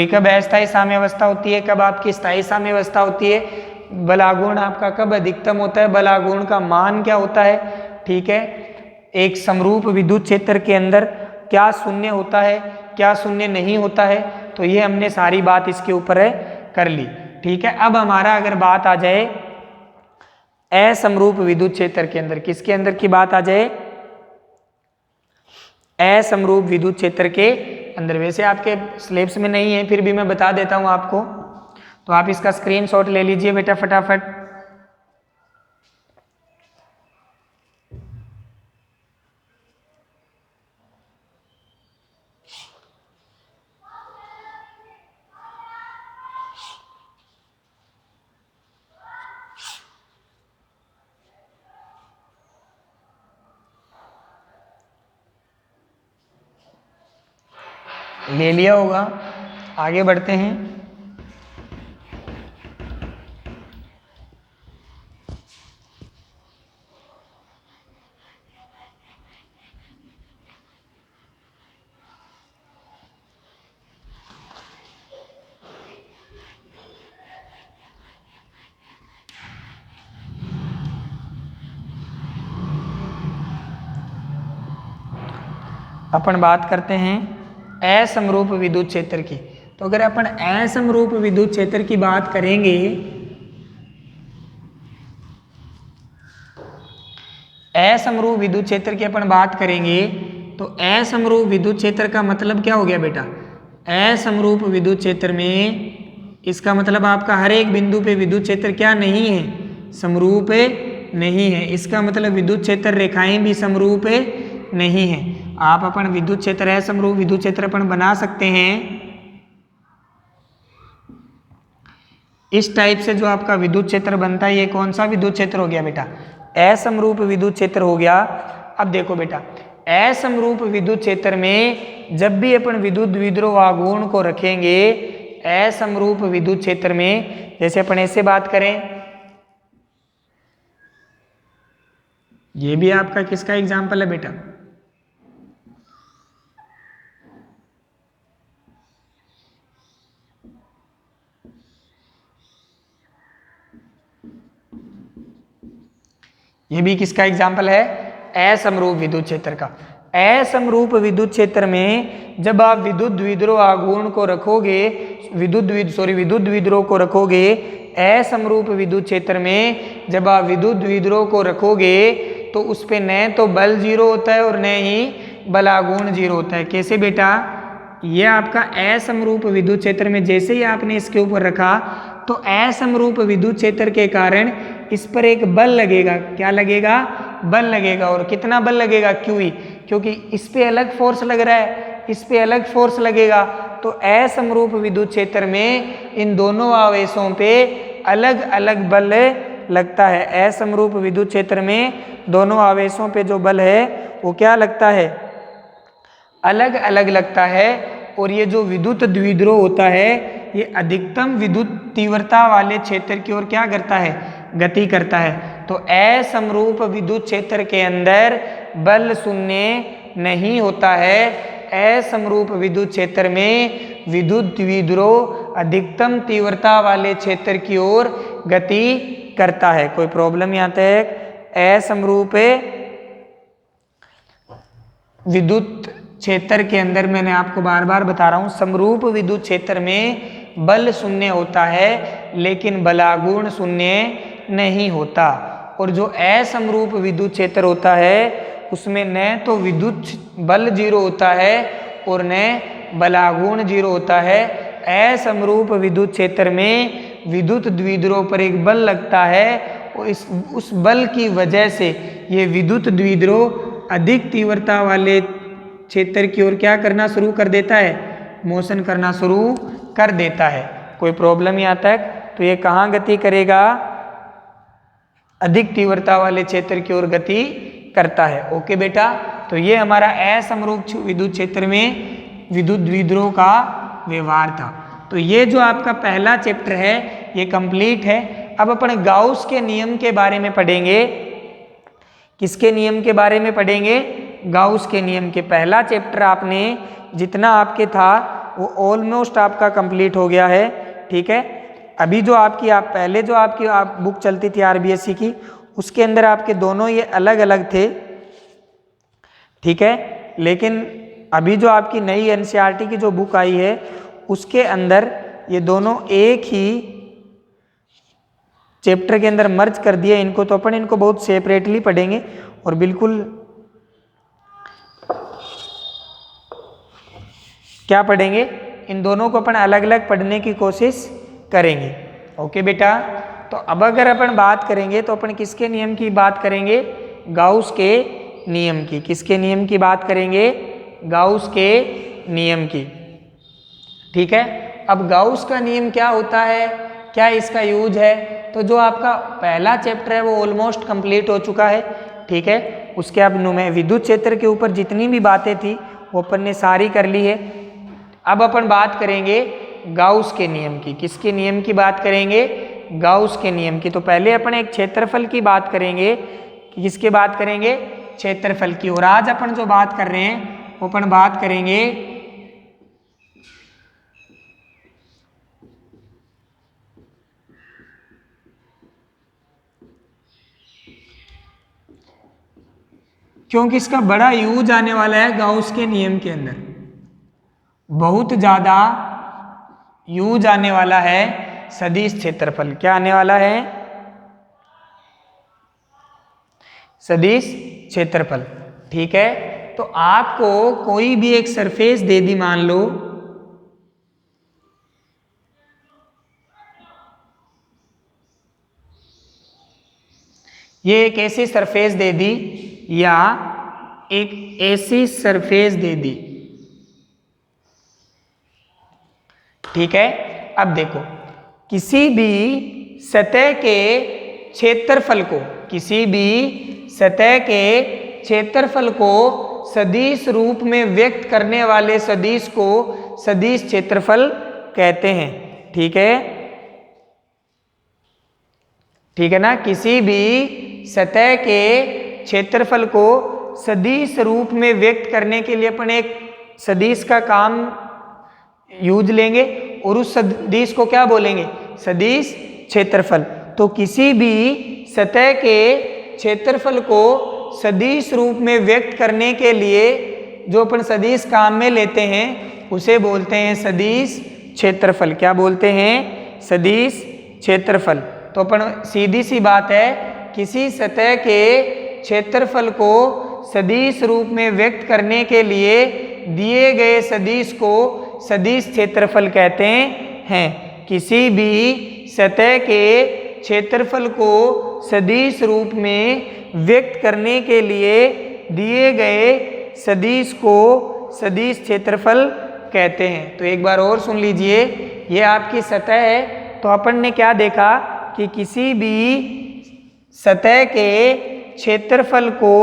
A: कब अस्थायी साम्यावस्था होती है, कब आपकी स्थायी साम्यावस्था होती है, बलागुण आपका कब अधिकतम होता है, बलागुण का मान क्या होता है। ठीक है, एक समरूप विद्युत क्षेत्र के अंदर क्या शून्य होता है, क्या शून्य नहीं होता है। तो ये हमने सारी बात इसके ऊपर है कर ली। ठीक है, अब हमारा अगर बात आ जाए असमरूप विद्युत क्षेत्र के अंदर, किसके अंदर की बात आ जाए, असमरूप विद्युत क्षेत्र के अंदर। वैसे आपके सिलेबस में नहीं है, फिर भी मैं बता देता हूं आपको, तो आप इसका स्क्रीनशॉट ले लीजिए बेटा फटाफट। ले लिया होगा। आगे बढ़ते हैं। अपन बात करते हैं असमरूप विद्युत क्षेत्र की। तो अगर अपन असमरूप विद्युत क्षेत्र की बात करेंगे, असमरूप विद्युत क्षेत्र की अपन बात करेंगे तो असमरूप विद्युत क्षेत्र का मतलब क्या हो गया बेटा? असमरूप विद्युत क्षेत्र में इसका मतलब आपका हर एक बिंदु पे विद्युत क्षेत्र क्या नहीं है? समरूप नहीं है। इसका मतलब विद्युत क्षेत्र रेखाएं भी समरूप नहीं है। आप अपन विद्युत क्षेत्र असमरूप विद्युत क्षेत्र अपन बना सकते हैं। इस टाइप से जो आपका विद्युत क्षेत्र बनता है, ये कौन सा विद्युत क्षेत्र हो गया बेटा? असमरूप विद्युत क्षेत्र हो गया। अब देखो बेटा, असमरूप विद्युत क्षेत्र में जब भी अपन विद्युत द्विध्रुव आघूर्ण को रखेंगे असमरूप विद्युत क्षेत्र में, जैसे अपन ऐसे बात करें, ये भी आपका किसका एग्जाम्पल है बेटा? ये भी किसका एग्जाम्पल है? असमरूप विद्युत क्षेत्र का। असमरूप विद्युत क्षेत्र में जब आप विद्युत द्विध्रुव आघूर्ण को रखोगे, विद्युत द्विध्रुव को रखोगे असमरूप विद्युत क्षेत्र में, जब आप विद्युत द्विध्रुव को रखोगे तो उस पे न तो बल जीरो होता है और न ही बल आघूर्ण जीरो होता है। कैसे बेटा? ये आपका असमरूप विद्युत क्षेत्र में जैसे ही आपने इसके ऊपर रखा तो असमरूप विद्युत क्षेत्र के कारण इस पर एक बल लगेगा। क्या लगेगा? बल लगेगा। और कितना बल लगेगा? क्यू, क्योंकि इस पे अलग फोर्स लग रहा है, इस पे अलग फोर्स लगेगा। तो असमरूप विद्युत क्षेत्र में इन दोनों आवेशों पे अलग अलग बल लगता है। असमरूप विद्युत क्षेत्र में दोनों आवेशों पे जो बल है वो क्या लगता है? अलग अलग लगता है। और ये जो विद्युत द्विध्रुव होता है ये अधिकतम विद्युत तीव्रता वाले क्षेत्र की ओर क्या करता है? गति करता है। तो असमरूप विद्युत क्षेत्र के अंदर बल शून्य नहीं होता है। असमरूप विद्युत क्षेत्र में विद्युत द्विध्रुव अधिकतम तीव्रता वाले क्षेत्र की ओर गति करता है। कोई प्रॉब्लम यहाँ तक? असमरूप विद्युत क्षेत्र के अंदर मैंने आपको बार बार बता रहा हूं, समरूप विद्युत क्षेत्र में बल शून्य होता है लेकिन बलागुण शून्य नहीं होता। और जो असमरूप विद्युत क्षेत्र होता है उसमें न तो विद्युत बल जीरो होता है और न बलागुण जीरो होता है। असमरूप विद्युत क्षेत्र में विद्युत द्विध्रुव पर एक बल लगता है और उस बल की वजह से ये विद्युत द्विध्रुव अधिक तीव्रता वाले क्षेत्र की ओर क्या करना शुरू कर देता है? मोशन करना शुरू कर देता है। कोई प्रॉब्लम यहाँ तक? तो ये कहाँ गति करेगा? अधिक तीव्रता वाले क्षेत्र की ओर गति करता है। ओके बेटा, तो ये हमारा असमरूप विद्युत क्षेत्र में विद्युत द्विध्रुव का व्यवहार था। तो ये जो आपका पहला चैप्टर है ये कंप्लीट है। अब अपन गाउस के नियम के बारे में पढ़ेंगे। किसके नियम के बारे में पढ़ेंगे? गाउस के नियम के। पहला चैप्टर आपने जितना आपके था वो ऑलमोस्ट आपका कंप्लीट हो गया है। ठीक है, अभी जो आपकी पहले जो आपकी बुक चलती थी आरबीएससी की, उसके अंदर आपके दोनों ये अलग अलग थे। ठीक है, लेकिन अभी जो आपकी नई एनसीईआरटी की जो बुक आई है उसके अंदर ये दोनों एक ही चैप्टर के अंदर मर्ज कर दिए इनको। तो अपन इनको बहुत सेपरेटली पढ़ेंगे और बिल्कुल क्या पढ़ेंगे, इन दोनों को अपन अलग अलग पढ़ने की कोशिश करेंगे। ओके बेटा, तो अब अगर अपन बात करेंगे तो अपन किसके नियम की बात करेंगे? गाउस के नियम की। किसके नियम की बात करेंगे? गाउस के नियम की। ठीक है, अब गाउस का नियम क्या होता है, क्या इसका यूज है? तो जो आपका पहला चैप्टर है वो ऑलमोस्ट कंप्लीट हो चुका है। ठीक है, उसके अब विद्युत क्षेत्र के ऊपर जितनी भी बातें थी वो अपन ने सारी कर ली है। अब अपन बात करेंगे गाउस के नियम की। किसके नियम की बात करेंगे? गाउस के नियम की। तो पहले अपन एक क्षेत्रफल की बात करेंगे। किसकी बात करेंगे? क्षेत्रफल की। और आज अपन जो बात कर रहे हैं वो अपन बात करेंगे क्योंकि इसका बड़ा यूज आने वाला है गाउस के नियम के अंदर, बहुत ज्यादा यूज आने वाला है सदिश क्षेत्रफल। क्या आने वाला है? सदिश क्षेत्रफल। ठीक है, तो आपको कोई भी एक सरफेस दे दी, मान लो ये एक ऐसी सरफेस दे दी या एक ऐसी सरफेस दे दी। ठीक है, अब देखो किसी भी सतह के क्षेत्रफल को, किसी भी सतह के क्षेत्रफल को सदिश रूप में व्यक्त करने वाले सदिश को सदिश क्षेत्रफल कहते हैं। ठीक है, ठीक है ना। किसी भी सतह के क्षेत्रफल को सदिश रूप में व्यक्त करने के लिए अपन एक सदिश का काम यूज लेंगे और उस सदिश को क्या बोलेंगे? सदिश क्षेत्रफल। तो किसी भी सतह के क्षेत्रफल को सदिश रूप में व्यक्त करने के लिए जो अपन सदिश काम में लेते हैं उसे बोलते हैं सदिश क्षेत्रफल। क्या बोलते हैं? सदिश क्षेत्रफल। तो अपन सीधी सी बात है, किसी सतह के क्षेत्रफल को सदिश रूप में व्यक्त करने के लिए दिए गए सदिश को सदिश क्षेत्रफल कहते हैं। किसी भी सतह के क्षेत्रफल को सदिश रूप में व्यक्त करने के लिए दिए गए सदिश को सदिश क्षेत्रफल कहते हैं। तो एक बार और सुन लीजिए, ये आपकी सतह है। तो अपन ने क्या देखा कि किसी भी सतह के क्षेत्रफल को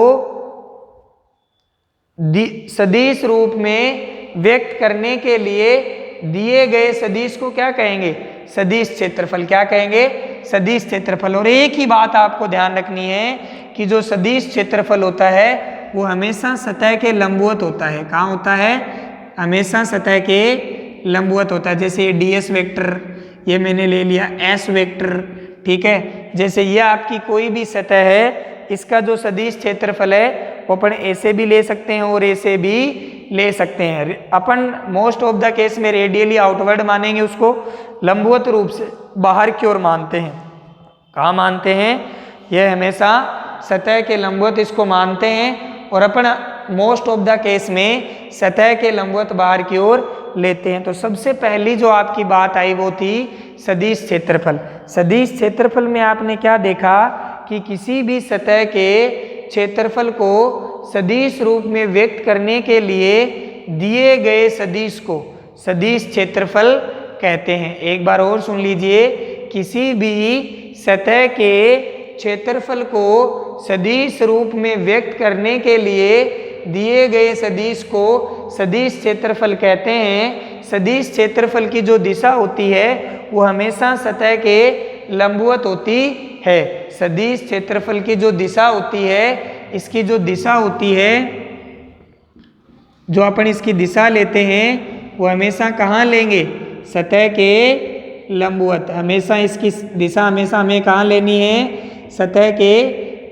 A: सदिश रूप में व्यक्त करने के लिए दिए गए सदिश को क्या कहेंगे? सदिश क्षेत्रफल। क्या कहेंगे? सदिश क्षेत्रफल। और एक ही बात आपको ध्यान रखनी है कि जो सदिश क्षेत्रफल होता है वो हमेशा सतह के लंबवत होता है। कहाँ होता है? हमेशा सतह के लंबवत होता है। जैसे ये ds वेक्टर, ये मैंने ले लिया s वेक्टर। ठीक है, जैसे ये आपकी कोई भी सतह है, इसका जो सदिश क्षेत्रफल है वो अपन ऐसे भी ले सकते हैं और ऐसे भी ले सकते हैं। अपन मोस्ट ऑफ द केस में रेडियली आउटवर्ड मानेंगे, उसको लंबवत रूप से बाहर की ओर मानते हैं। कहाँ मानते हैं? यह हमेशा सतह के लंबवत इसको मानते हैं और अपन मोस्ट ऑफ द केस में सतह के लंबवत बाहर की ओर लेते हैं। तो सबसे पहली जो आपकी बात आई वो थी सदिश क्षेत्रफल। सदिश क्षेत्रफल में आपने क्या देखा कि किसी भी सतह के क्षेत्रफल को सदिश रूप में व्यक्त करने के लिए दिए गए सदिश को सदिश क्षेत्रफल कहते हैं। एक बार और सुन लीजिए, किसी भी सतह के क्षेत्रफल को सदिश रूप में व्यक्त करने के लिए दिए गए सदिश को सदिश क्षेत्रफल कहते हैं। सदिश क्षेत्रफल की जो दिशा होती है वो हमेशा सतह के लंबवत होती है। सदिश क्षेत्रफल की जो दिशा होती है, इसकी जो दिशा होती है, जो अपन इसकी दिशा लेते हैं वो हमेशा कहाँ लेंगे? सतह के लंबवत। हमेशा इसकी दिशा हमेशा हमें कहाँ लेनी है? सतह के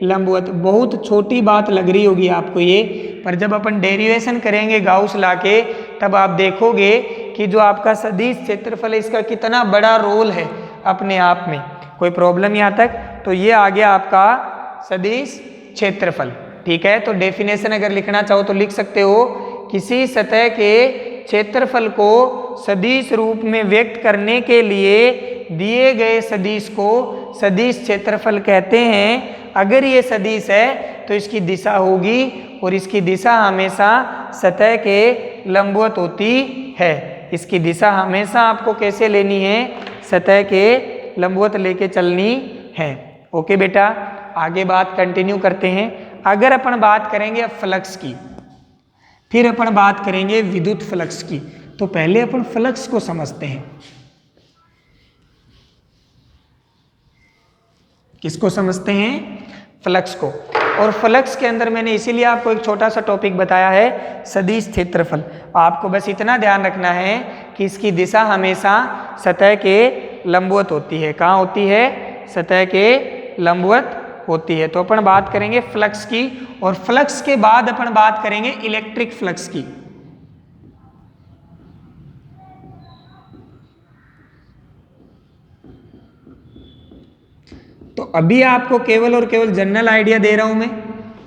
A: लंबवत। बहुत छोटी बात लग रही होगी आपको ये, पर जब अपन डेरिवेशन करेंगे गाउस ला के तब आप देखोगे कि जो आपका सदिश क्षेत्रफल है इसका कितना बड़ा रोल है अपने आप में। कोई प्रॉब्लम यहाँ तक? तो ये आ गया आपका सदिश क्षेत्रफल। ठीक है, तो डेफिनेशन अगर लिखना चाहो तो लिख सकते हो, किसी सतह के क्षेत्रफल को सदिश रूप में व्यक्त करने के लिए दिए गए सदिश को सदिश क्षेत्रफल कहते हैं। अगर ये सदिश है तो इसकी दिशा होगी और इसकी दिशा हमेशा सतह के लंबवत होती है। इसकी दिशा हमेशा आपको कैसे लेनी है? सतह के लंबवत लेके चलनी है। ओके बेटा, आगे बात कंटिन्यू करते हैं। अगर अपन बात करेंगे अब फ्लक्स की, फिर अपन बात करेंगे विद्युत फ्लक्स की। तो पहले अपन फ्लक्स को समझते हैं। किसको समझते हैं? फ्लक्स को। और फ्लक्स के अंदर मैंने इसीलिए आपको एक छोटा सा टॉपिक बताया है, सदिश क्षेत्रफल। आपको बस इतना ध्यान रखना है कि इसकी दिशा हमेशा सतह के लंबवत होती है। कहाँ होती है? सतह के लंबवत होती है। तो अपन बात करेंगे फ्लक्स की, और फ्लक्स के बाद अपन बात करेंगे इलेक्ट्रिक फ्लक्स की। तो अभी आपको केवल और केवल जनरल आइडिया दे रहा हूं मैं,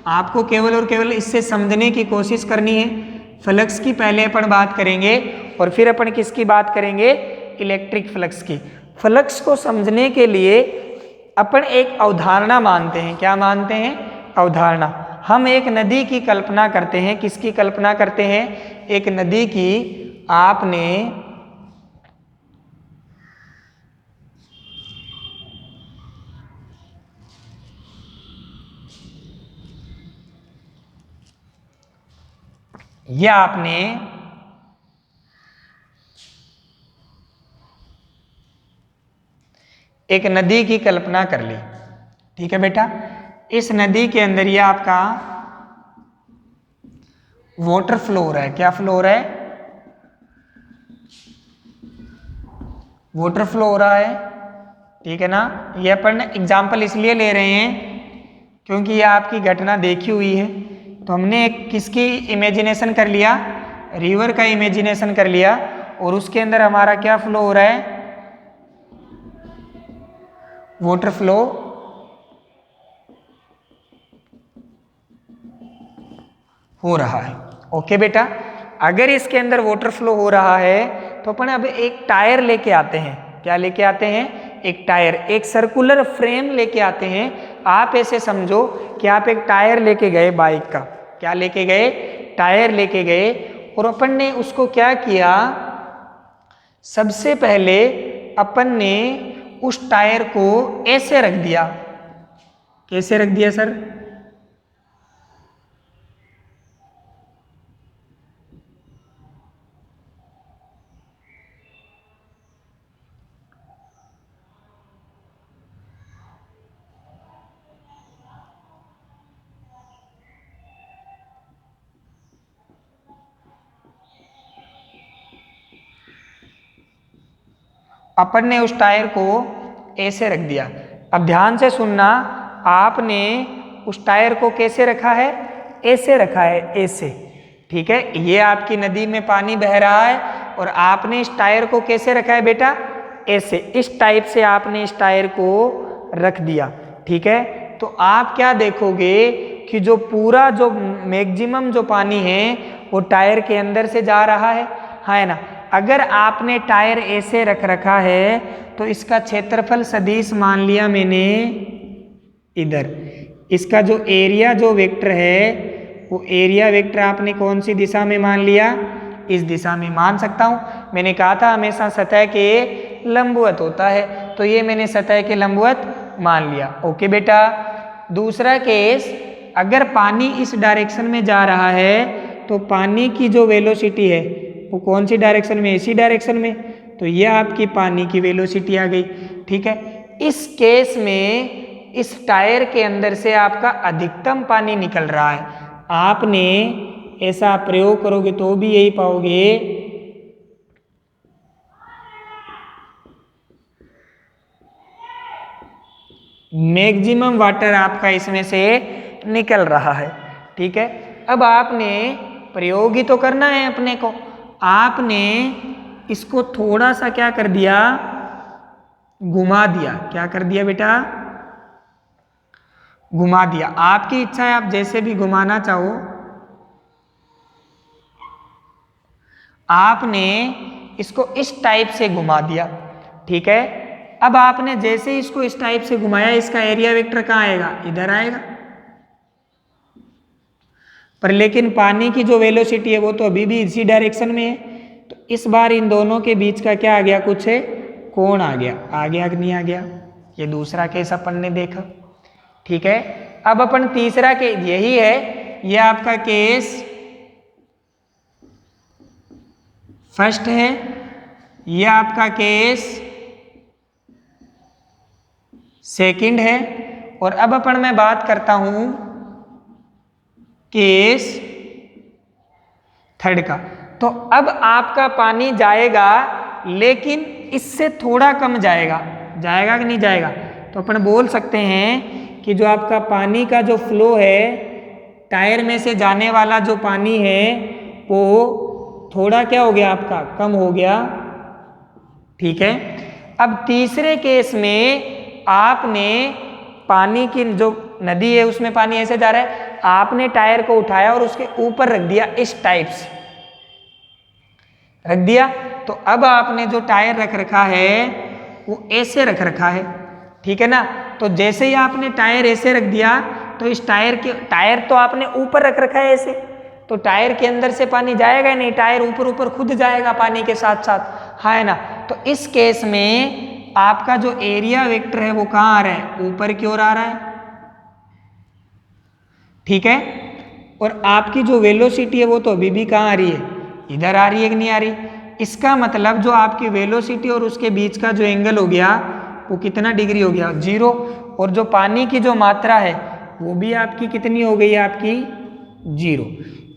A: आपको केवल और केवल इससे समझने की कोशिश करनी है। फ्लक्स की पहले अपन बात करेंगे और फिर अपन किसकी बात करेंगे? इलेक्ट्रिक फ्लक्स की। फ्लक्स को समझने के लिए अपन एक अवधारणा मानते हैं। क्या मानते हैं? अवधारणा। हम एक नदी की कल्पना करते हैं। किसकी कल्पना करते हैं? एक नदी की। आपने या आपने एक नदी की कल्पना कर ली। ठीक है बेटा, इस नदी के अंदर ये आपका वाटर फ्लो हो रहा है। क्या फ्लो हो रहा है? वाटर फ्लो हो रहा है। ठीक है ना? ये अपन एग्जाम्पल इसलिए ले रहे हैं क्योंकि ये आपकी घटना देखी हुई है। तो हमने एक किसकी इमेजिनेशन कर लिया? रिवर का इमेजिनेशन कर लिया, और उसके अंदर हमारा क्या फ्लो हो रहा है? वाटर फ्लो हो रहा है। ओके बेटा, अगर इसके अंदर वाटर फ्लो हो रहा है तो अपन अब एक टायर लेके आते हैं। क्या लेके आते हैं? एक टायर, एक सर्कुलर फ्रेम लेके आते हैं। आप ऐसे समझो कि आप एक टायर लेके गए बाइक का। क्या लेके गए? टायर लेके गए, और अपन ने उसको क्या किया? सबसे पहले अपन ने उस टायर को ऐसे रख दिया। कैसे रख दिया सर? अपन ने उस टायर को ऐसे रख दिया। अब ध्यान से सुनना, आपने उस टायर को कैसे रखा है? ऐसे रखा है, ऐसे। ठीक है, ये आपकी नदी में पानी बह रहा है और आपने इस टायर को कैसे रखा है बेटा? ऐसे। इस टाइप से आपने इस टायर को रख दिया। ठीक है, तो आप क्या देखोगे कि जो पूरा जो मैक्सिमम जो पानी है वो टायर के अंदर से जा रहा है। हाँ है ना? अगर आपने टायर ऐसे रख रखा है तो इसका क्षेत्रफल सदिश मान लिया मैंने इधर। इसका जो एरिया जो वेक्टर है वो एरिया वेक्टर आपने कौन सी दिशा में मान लिया? इस दिशा में मान सकता हूं। मैंने कहा था हमेशा सतह के लंबवत होता है, तो ये मैंने सतह के लंबवत मान लिया। ओके बेटा, दूसरा केस, अगर पानी इस डायरेक्शन में जा रहा है तो पानी की जो वेलोसिटी है वो कौन सी डायरेक्शन में? इसी डायरेक्शन में। तो ये आपकी पानी की वेलोसिटी आ गई। ठीक है, इस केस में इस टायर के अंदर से आपका अधिकतम पानी निकल रहा है। आपने ऐसा प्रयोग करोगे तो भी यही पाओगे मैक्सिमम वाटर आपका इसमें से निकल रहा है। ठीक है, अब आपने प्रयोग ही तो करना है अपने को। आपने इसको थोड़ा सा क्या कर दिया? घुमा दिया। क्या कर दिया बेटा? घुमा दिया। आपकी इच्छा है, आप जैसे भी घुमाना चाहो। आपने इसको इस टाइप से घुमा दिया। ठीक है, अब आपने जैसे ही इसको इस टाइप से घुमाया, इसका एरिया वेक्टर कहाँ आएगा? इधर आएगा। पर लेकिन पानी की जो वेलोसिटी है वो तो अभी भी इसी डायरेक्शन में है। तो इस बार इन दोनों के बीच का क्या आ गया? कुछ है कोण आ गया। आ गया कि नहीं आ गया? ये दूसरा केस अपन ने देखा। ठीक है, अब अपन तीसरा केस, यही है ये आपका केस फर्स्ट है, ये आपका केस सेकंड है। और अब अपन मैं बात करता हूं केस थर्ड का। तो अब आपका पानी जाएगा, लेकिन इससे थोड़ा कम जाएगा। जाएगा कि नहीं जाएगा? तो अपन बोल सकते हैं कि जो आपका पानी का जो फ्लो है, टायर में से जाने वाला जो पानी है वो थोड़ा क्या हो गया, आपका कम हो गया। ठीक है। अब तीसरे केस में आपने पानी की जो नदी है उसमें पानी ऐसे जा रहा है, आपने टायर को उठाया और उसके ऊपर रख दिया, इस टाइप से रख दिया। तो अब आपने जो टायर रख रखा है वो ऐसे रख रखा है। ठीक है ना? तो जैसे ही आपने टायर ऐसे रख दिया तो इस टायर तो आपने ऊपर रख रखा है ऐसे, तो टायर के अंदर से पानी जाएगा नहीं, टायर ऊपर ऊपर खुद जाएगा पानी के साथ साथ, है ना? तो इस केस में आपका जो एरिया वेक्टर है वो कहाँ आ रहा है? ऊपर की ओर आ रहा है। ठीक है। और आपकी जो वेलोसिटी है वो तो अभी भी कहाँ आ रही है? इधर आ रही है कि नहीं आ रही? इसका मतलब जो आपकी वेलोसिटी और उसके बीच का जो एंगल हो गया वो कितना डिग्री हो गया? 0। और जो पानी की जो मात्रा है वो भी आपकी कितनी हो गई? आपकी 0।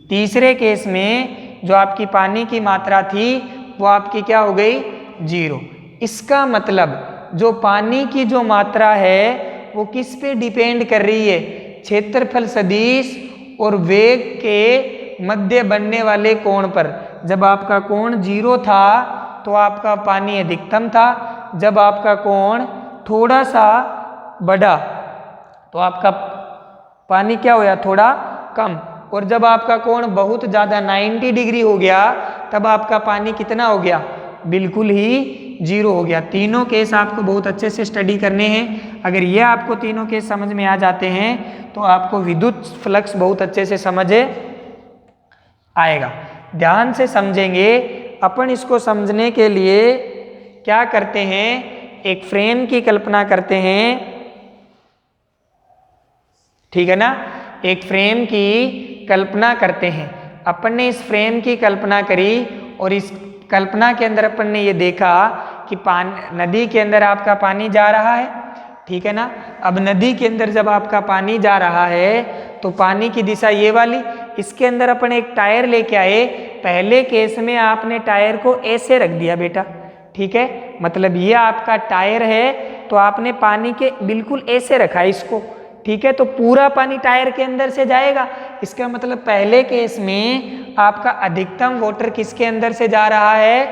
A: तीसरे केस में जो आपकी पानी की मात्रा थी वो आपकी क्या हो गई? 0। इसका मतलब जो पानी की जो मात्रा है वो किस पे डिपेंड कर रही है? क्षेत्रफल सदिश और वेग के मध्य बनने वाले कोण पर। जब आपका कोण 0 था तो आपका पानी अधिकतम था, जब आपका कोण थोड़ा सा बढ़ा तो आपका पानी क्या होया? थोड़ा कम। और जब आपका कोण बहुत ज़्यादा 90 डिग्री हो गया तब आपका पानी कितना हो गया? बिल्कुल ही 0 हो गया। तीनों केस आपको बहुत अच्छे से स्टडी करने हैं। अगर ये आपको तीनों केस समझ में आ जाते हैं तो आपको विद्युत फ्लक्स बहुत अच्छे से समझ आएगा। ध्यान से समझेंगे। अपन इसको समझने के लिए क्या करते हैं? एक फ्रेम की कल्पना करते हैं। ठीक है ना? एक फ्रेम की कल्पना करते हैं। अपन ने इस फ्रेम की कल्पना करी और इस कल्पना के अंदर अपन ने ये देखा कि नदी के अंदर आपका पानी जा रहा है। ठीक है ना? अब नदी के अंदर जब आपका पानी जा रहा है तो पानी की दिशा ये वाली, इसके अंदर अपन एक टायर लेके आए। पहले केस में आपने टायर को ऐसे रख दिया बेटा। ठीक है, मतलब ये आपका टायर है तो आपने पानी के बिल्कुल ऐसे रखा है इसको। ठीक है, तो पूरा पानी टायर के अंदर से जाएगा। इसका मतलब पहले केस में आपका अधिकतम वाटर किसके अंदर से जा रहा है?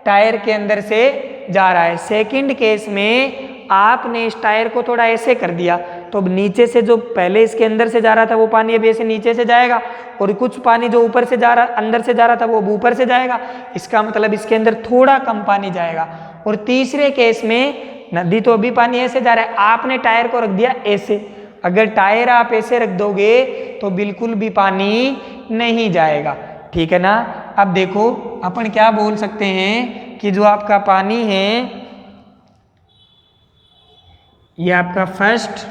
A: टायर के अंदर से जा रहा है। सेकंड केस में आपने इस टायर को थोड़ा ऐसे कर दिया तो अब नीचे से जो पहले इसके अंदर से जा रहा था वो पानी अब ऐसे नीचे से जाएगा और कुछ पानी जो ऊपर से जा रहा अंदर से जा रहा था वो ऊपर से जाएगा। इसका मतलब इसके अंदर थोड़ा कम पानी जाएगा। और तीसरे केस में नदी तो अभी पानी ऐसे जा रहा है, आपने टायर को रख दिया ऐसे। अगर टायर आप ऐसे रख दोगे तो बिल्कुल भी पानी नहीं जाएगा। ठीक है ना? अब देखो अपन क्या बोल सकते हैं कि जो आपका पानी है ये आपका फर्स्ट,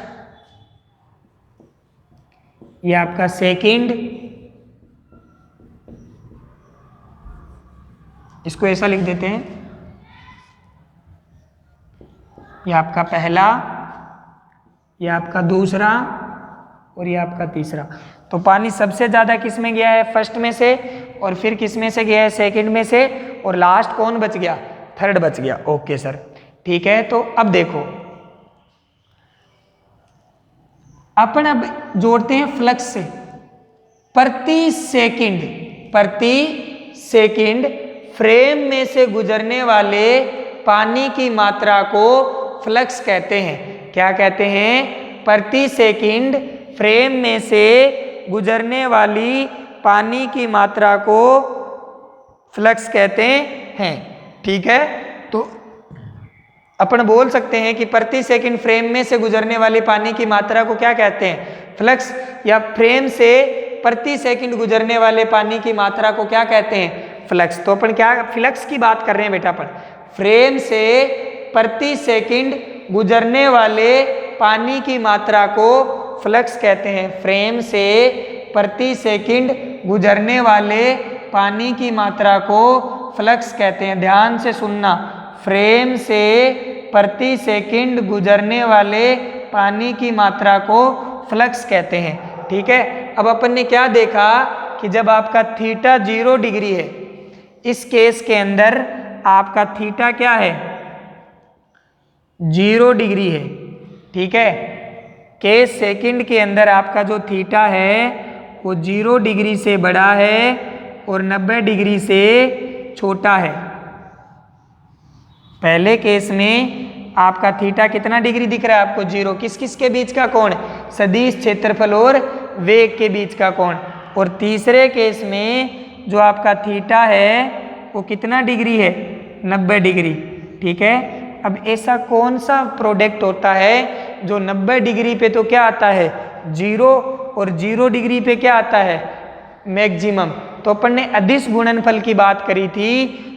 A: ये आपका सेकंड, इसको ऐसा लिख देते हैं, ये आपका पहला, ये आपका दूसरा और ये आपका तीसरा। तो पानी सबसे ज़्यादा किस में गया है? फर्स्ट में से। और फिर किस में से गया है? सेकंड में से। और लास्ट कौन बच गया? थर्ड बच गया। ओके सर, ठीक है। तो अब देखो अपन अब जोड़ते हैं फ्लक्स से। प्रति सेकंड फ्रेम में से गुजरने वाले पानी की मात्रा को फ्लक्स कहते हैं। क्या कहते हैं? प्रति सेकंड फ्रेम में से गुजरने वाली पानी की मात्रा को फ्लक्स कहते हैं। ठीक है, तो अपन बोल सकते हैं कि प्रति सेकंड फ्रेम में से गुजरने वाली पानी की मात्रा को क्या कहते हैं? फ्लक्स। या फ्रेम से प्रति सेकंड गुजरने वाले पानी की मात्रा को क्या कहते हैं? फ्लक्स। तो अपन क्या फ्लक्स की बात कर रहे हैं बेटा? अपन फ्रेम से प्रति सेकंड गुजरने वाले पानी की मात्रा को फ्लक्स कहते हैं। फ्रेम से प्रति सेकंड गुजरने वाले पानी की मात्रा को फ्लक्स कहते हैं। ध्यान से सुनना, फ्रेम से प्रति सेकंड गुजरने वाले पानी की मात्रा को फ्लक्स कहते हैं। ठीक है, अब अपन ने क्या देखा कि जब आपका थीटा 0 डिग्री है, इस केस के अंदर आपका थीटा क्या है, 0 डिग्री है। ठीक है, केस सेकंड के अंदर आपका जो थीटा है वो 0 डिग्री से बड़ा है और 90 डिग्री से छोटा है। पहले केस में आपका थीटा कितना डिग्री दिख रहा है आपको, 0। किस किस के बीच का कोण, सदिश क्षेत्रफल और वेग के बीच का कोण। और तीसरे केस में जो आपका थीटा है वो कितना डिग्री है, 90 डिग्री। ठीक है, अब ऐसा कौन सा प्रोडक्ट होता है जो 90 डिग्री पे तो क्या आता है, 0, और 0 डिग्री पे क्या आता है, मैक्सिमम। तो अपन ने अदिश गुणनफल की बात करी थी,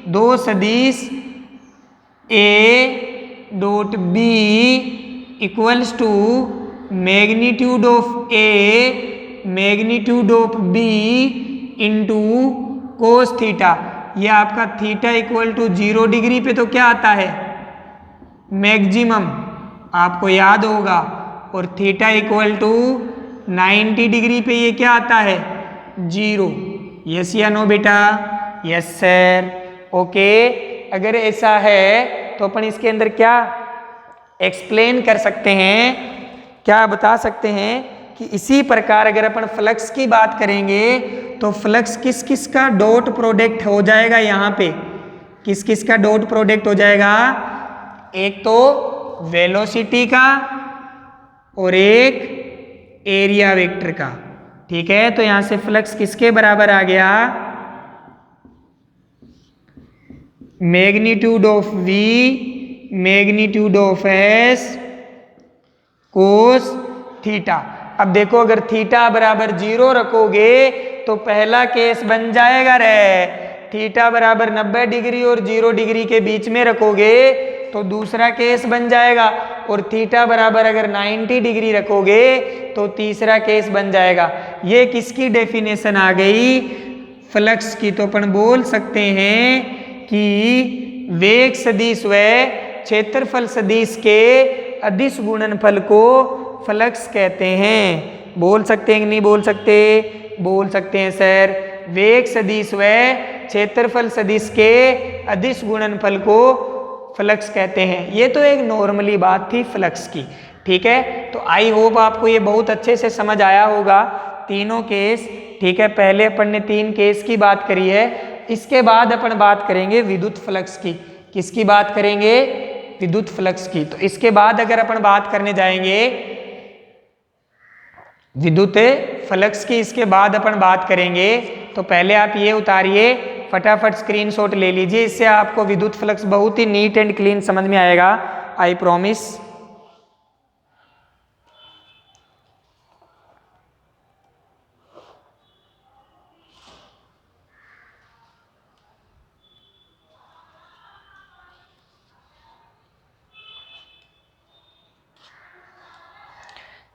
A: दो सदिश A dot B equals to magnitude of A magnitude of B into cos theta. यह आपका थीटा इक्वल टू 0 डिग्री पे तो क्या आता है, मैक्सिमम, आपको याद होगा। और थीटा इक्वल टू 90 डिग्री पे ये क्या आता है, 0। यस या नो बेटा, यस सर, ओके। अगर ऐसा है तो अपन इसके अंदर क्या एक्सप्लेन कर सकते हैं, क्या बता सकते हैं कि इसी प्रकार अगर अपन फ्लक्स की बात करेंगे तो फ्लक्स किस किस का डॉट प्रोडक्ट हो जाएगा, यहाँ पे किस किस का डॉट प्रोडक्ट हो जाएगा, एक तो वेलोसिटी का और एक एरिया वेक्टर का। ठीक है, तो यहां से फ्लक्स किसके बराबर आ गया, magnitude of V magnitude of S cos theta. अब देखो अगर थीटा बराबर 0 रखोगे तो पहला केस बन जाएगा रे, थीटा बराबर 90 डिग्री और 0 डिग्री के बीच में रखोगे तो दूसरा केस बन जाएगा, और थीटा बराबर अगर 90 डिग्री रखोगे तो तीसरा केस बन जाएगा। ये किसकी डेफिनेशन आ गई, फ्लक्स की। तो अपन बोल सकते हैं कि वेग सदिश व क्षेत्रफल सदिश के अदिश गुणनफल को फ्लक्स कहते हैं। बोल सकते हैं कि नहीं बोल सकते, बोल सकते हैं सर। वेग सदिश व क्षेत्रफल सदिश के अदिश गुणनफल को फ्लक्स कहते हैं। ये तो एक नॉर्मली बात थी फ्लक्स की। ठीक है, तो आई होप आपको ये बहुत अच्छे से समझ आया होगा, तीनों केस। ठीक है, पहले अपन ने 3 केस की बात करी है, इसके बाद अपन बात करेंगे विद्युत फ्लक्स की। किसकी बात करेंगे, विद्युत फ्लक्स की। तो इसके बाद अगर अपन बात करने जाएंगे विद्युत फ्लक्स की, इसके बाद अपन बात करेंगे, तो पहले आप ये उतारिए, फटाफट स्क्रीनशॉट ले लीजिए, इससे आपको विद्युत फ्लक्स बहुत ही नीट एंड क्लीन समझ में आएगा, आई प्रॉमिस।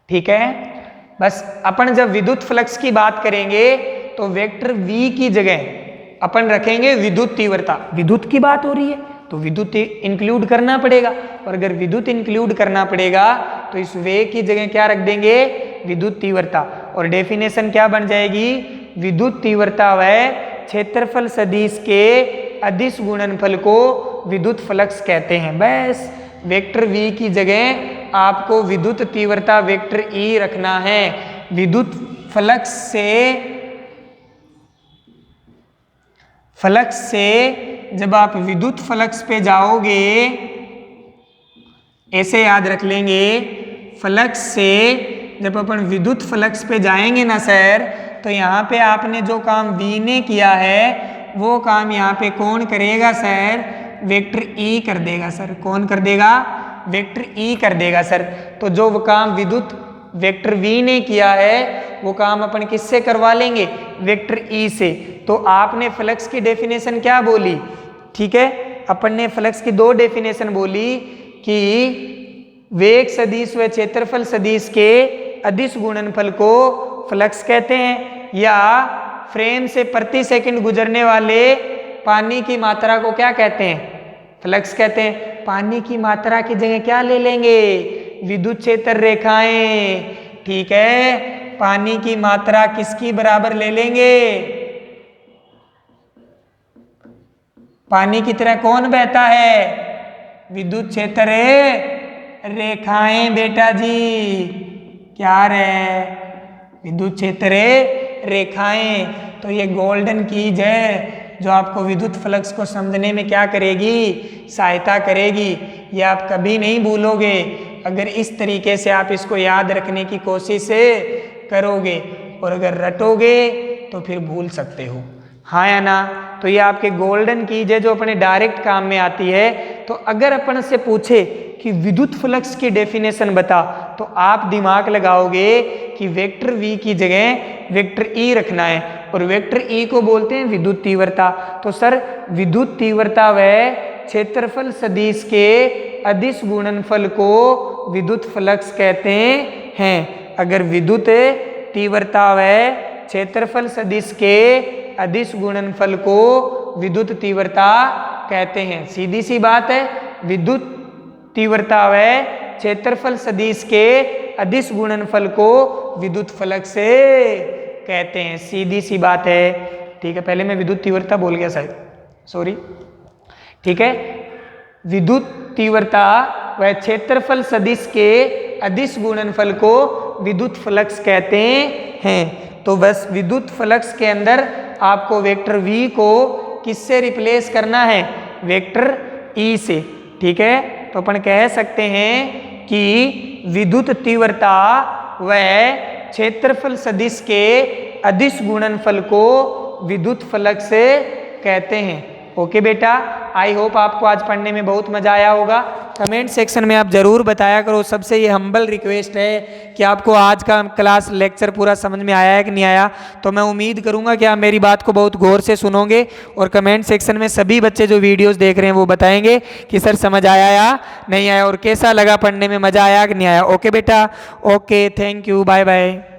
A: ठीक है, बस अपन जब विद्युत फ्लक्स की बात करेंगे तो वेक्टर V की जगह अपन रखेंगे विद्युत तीव्रता। विद्युत की बात हो रही है तो विद्युत इंक्लूड करना पड़ेगा, और अगर विद्युत इंक्लूड करना पड़ेगा तो इस वेग की जगह क्या रख देंगे, विद्युत तीव्रता। और डेफिनेशन क्या बन जाएगी, विद्युत तीव्रता व क्षेत्रफल सदिश के अदिश गुणनफल को विद्युत फ्लक्स कहते हैं। बस वेक्टर V की जगह आपको विद्युत तीव्रता वेक्टर E रखना है। विद्युत फ्लक्स से जब आप विद्युत फ्लक्स पे जाओगे, ऐसे याद रख लेंगे, फ्लक्स से जब अपन विद्युत फ्लक्स पे जाएंगे ना सर, तो यहाँ पे आपने जो काम V ने किया है वो काम यहाँ पे कौन करेगा सर, वेक्टर E कर देगा सर। कौन कर देगा, वेक्टर E कर देगा सर। तो जो वो काम विद्युत वेक्टर V ने किया है वो काम अपन किससे करवा लेंगे, वेक्टर E से। तो आपने फ्लक्स की डेफिनेशन क्या बोली, ठीक है, अपन ने फ्लक्स की 2 डेफिनेशन बोली कि वेग सदिश व क्षेत्रफल सदिश के अदिश गुणनफल को फ्लक्स कहते हैं, या फ्रेम से प्रति सेकंड गुजरने वाले पानी की मात्रा को क्या कहते हैं? फ्लक्स कहते हैं। पानी की मात्रा की जगह क्या ले लेंगे? विद्युत क्षेत्र रेखाएं। ठीक है, पानी की मात्रा किसकी बराबर ले लेंगे? पानी की तरह कौन बहता है? विद्युत क्षेत्र रेखाएं बेटा जी। क्या रे? विद्युत क्षेत्र रेखाएं। तो ये गोल्डन कीज है जो आपको विद्युत फ्लक्स को समझने में क्या करेगी? सहायता करेगी। ये आप कभी नहीं भूलोगे अगर इस तरीके से आप इसको याद रखने की कोशिश करोगे, और अगर रटोगे तो फिर भूल सकते हो। हाँ या ना? तो ये आपके गोल्डन कीज है जो अपने डायरेक्ट काम में आती है। तो अगर अपन से पूछे कि विद्युत फ्लक्स की डेफिनेशन बता, तो आप दिमाग लगाओगे कि वेक्टर v की जगह वेक्टर e रखना है, और वेक्टर e को बोलते हैं विद्युत तीव्रता। तो सर विद्युत तीव्रता व क्षेत्रफल सदिश के अदिश गुणनफल को विद्युत फ्लक्स कहते हैं। अगर विद्युत तीव्रता व क्षेत्रफल सदिश के अदिश गुणनफल को विद्युत तीव्रता कहते हैं। सीधी सी बात है, विद्युत तीव्रता व क्षेत्रफल सदिश के अदिश गुणनफल को विद्युत फ्लक्स से कहते हैं। सीधी सी बात है। ठीक है, पहले मैं विद्युत तीव्रता बोल गया शायद, सॉरी। ठीक है, विद्युत तीव्रता व क्षेत्रफल सदिश के अदिश गुणनफल को विद्युत फ्लक्स कहते हैं। तो बस विद्युत फ्लक्स के अंदर आपको वेक्टर v को किससे रिप्लेस करना है? वेक्टर e से। ठीक है, तो अपन कह सकते हैं कि विद्युत तीव्रता व क्षेत्रफल सदिश के अदिश गुणनफल को विद्युत फ्लक्स से कहते हैं। ओके बेटा, आई होप आपको आज पढ़ने में बहुत मजा आया होगा। कमेंट सेक्शन में आप जरूर बताया करो। सबसे ये हम्बल रिक्वेस्ट है कि आपको आज का क्लास लेक्चर पूरा समझ में आया है कि नहीं आया। तो मैं उम्मीद करूंगा कि आप मेरी बात को बहुत गौर से सुनोगे, और कमेंट सेक्शन में सभी बच्चे जो वीडियोस देख रहे हैं वो बताएंगे कि सर समझ आया या नहीं आया, और कैसा लगा, पढ़ने में मजा आया कि नहीं आया। ओके बेटा, okay, thank you, bye bye.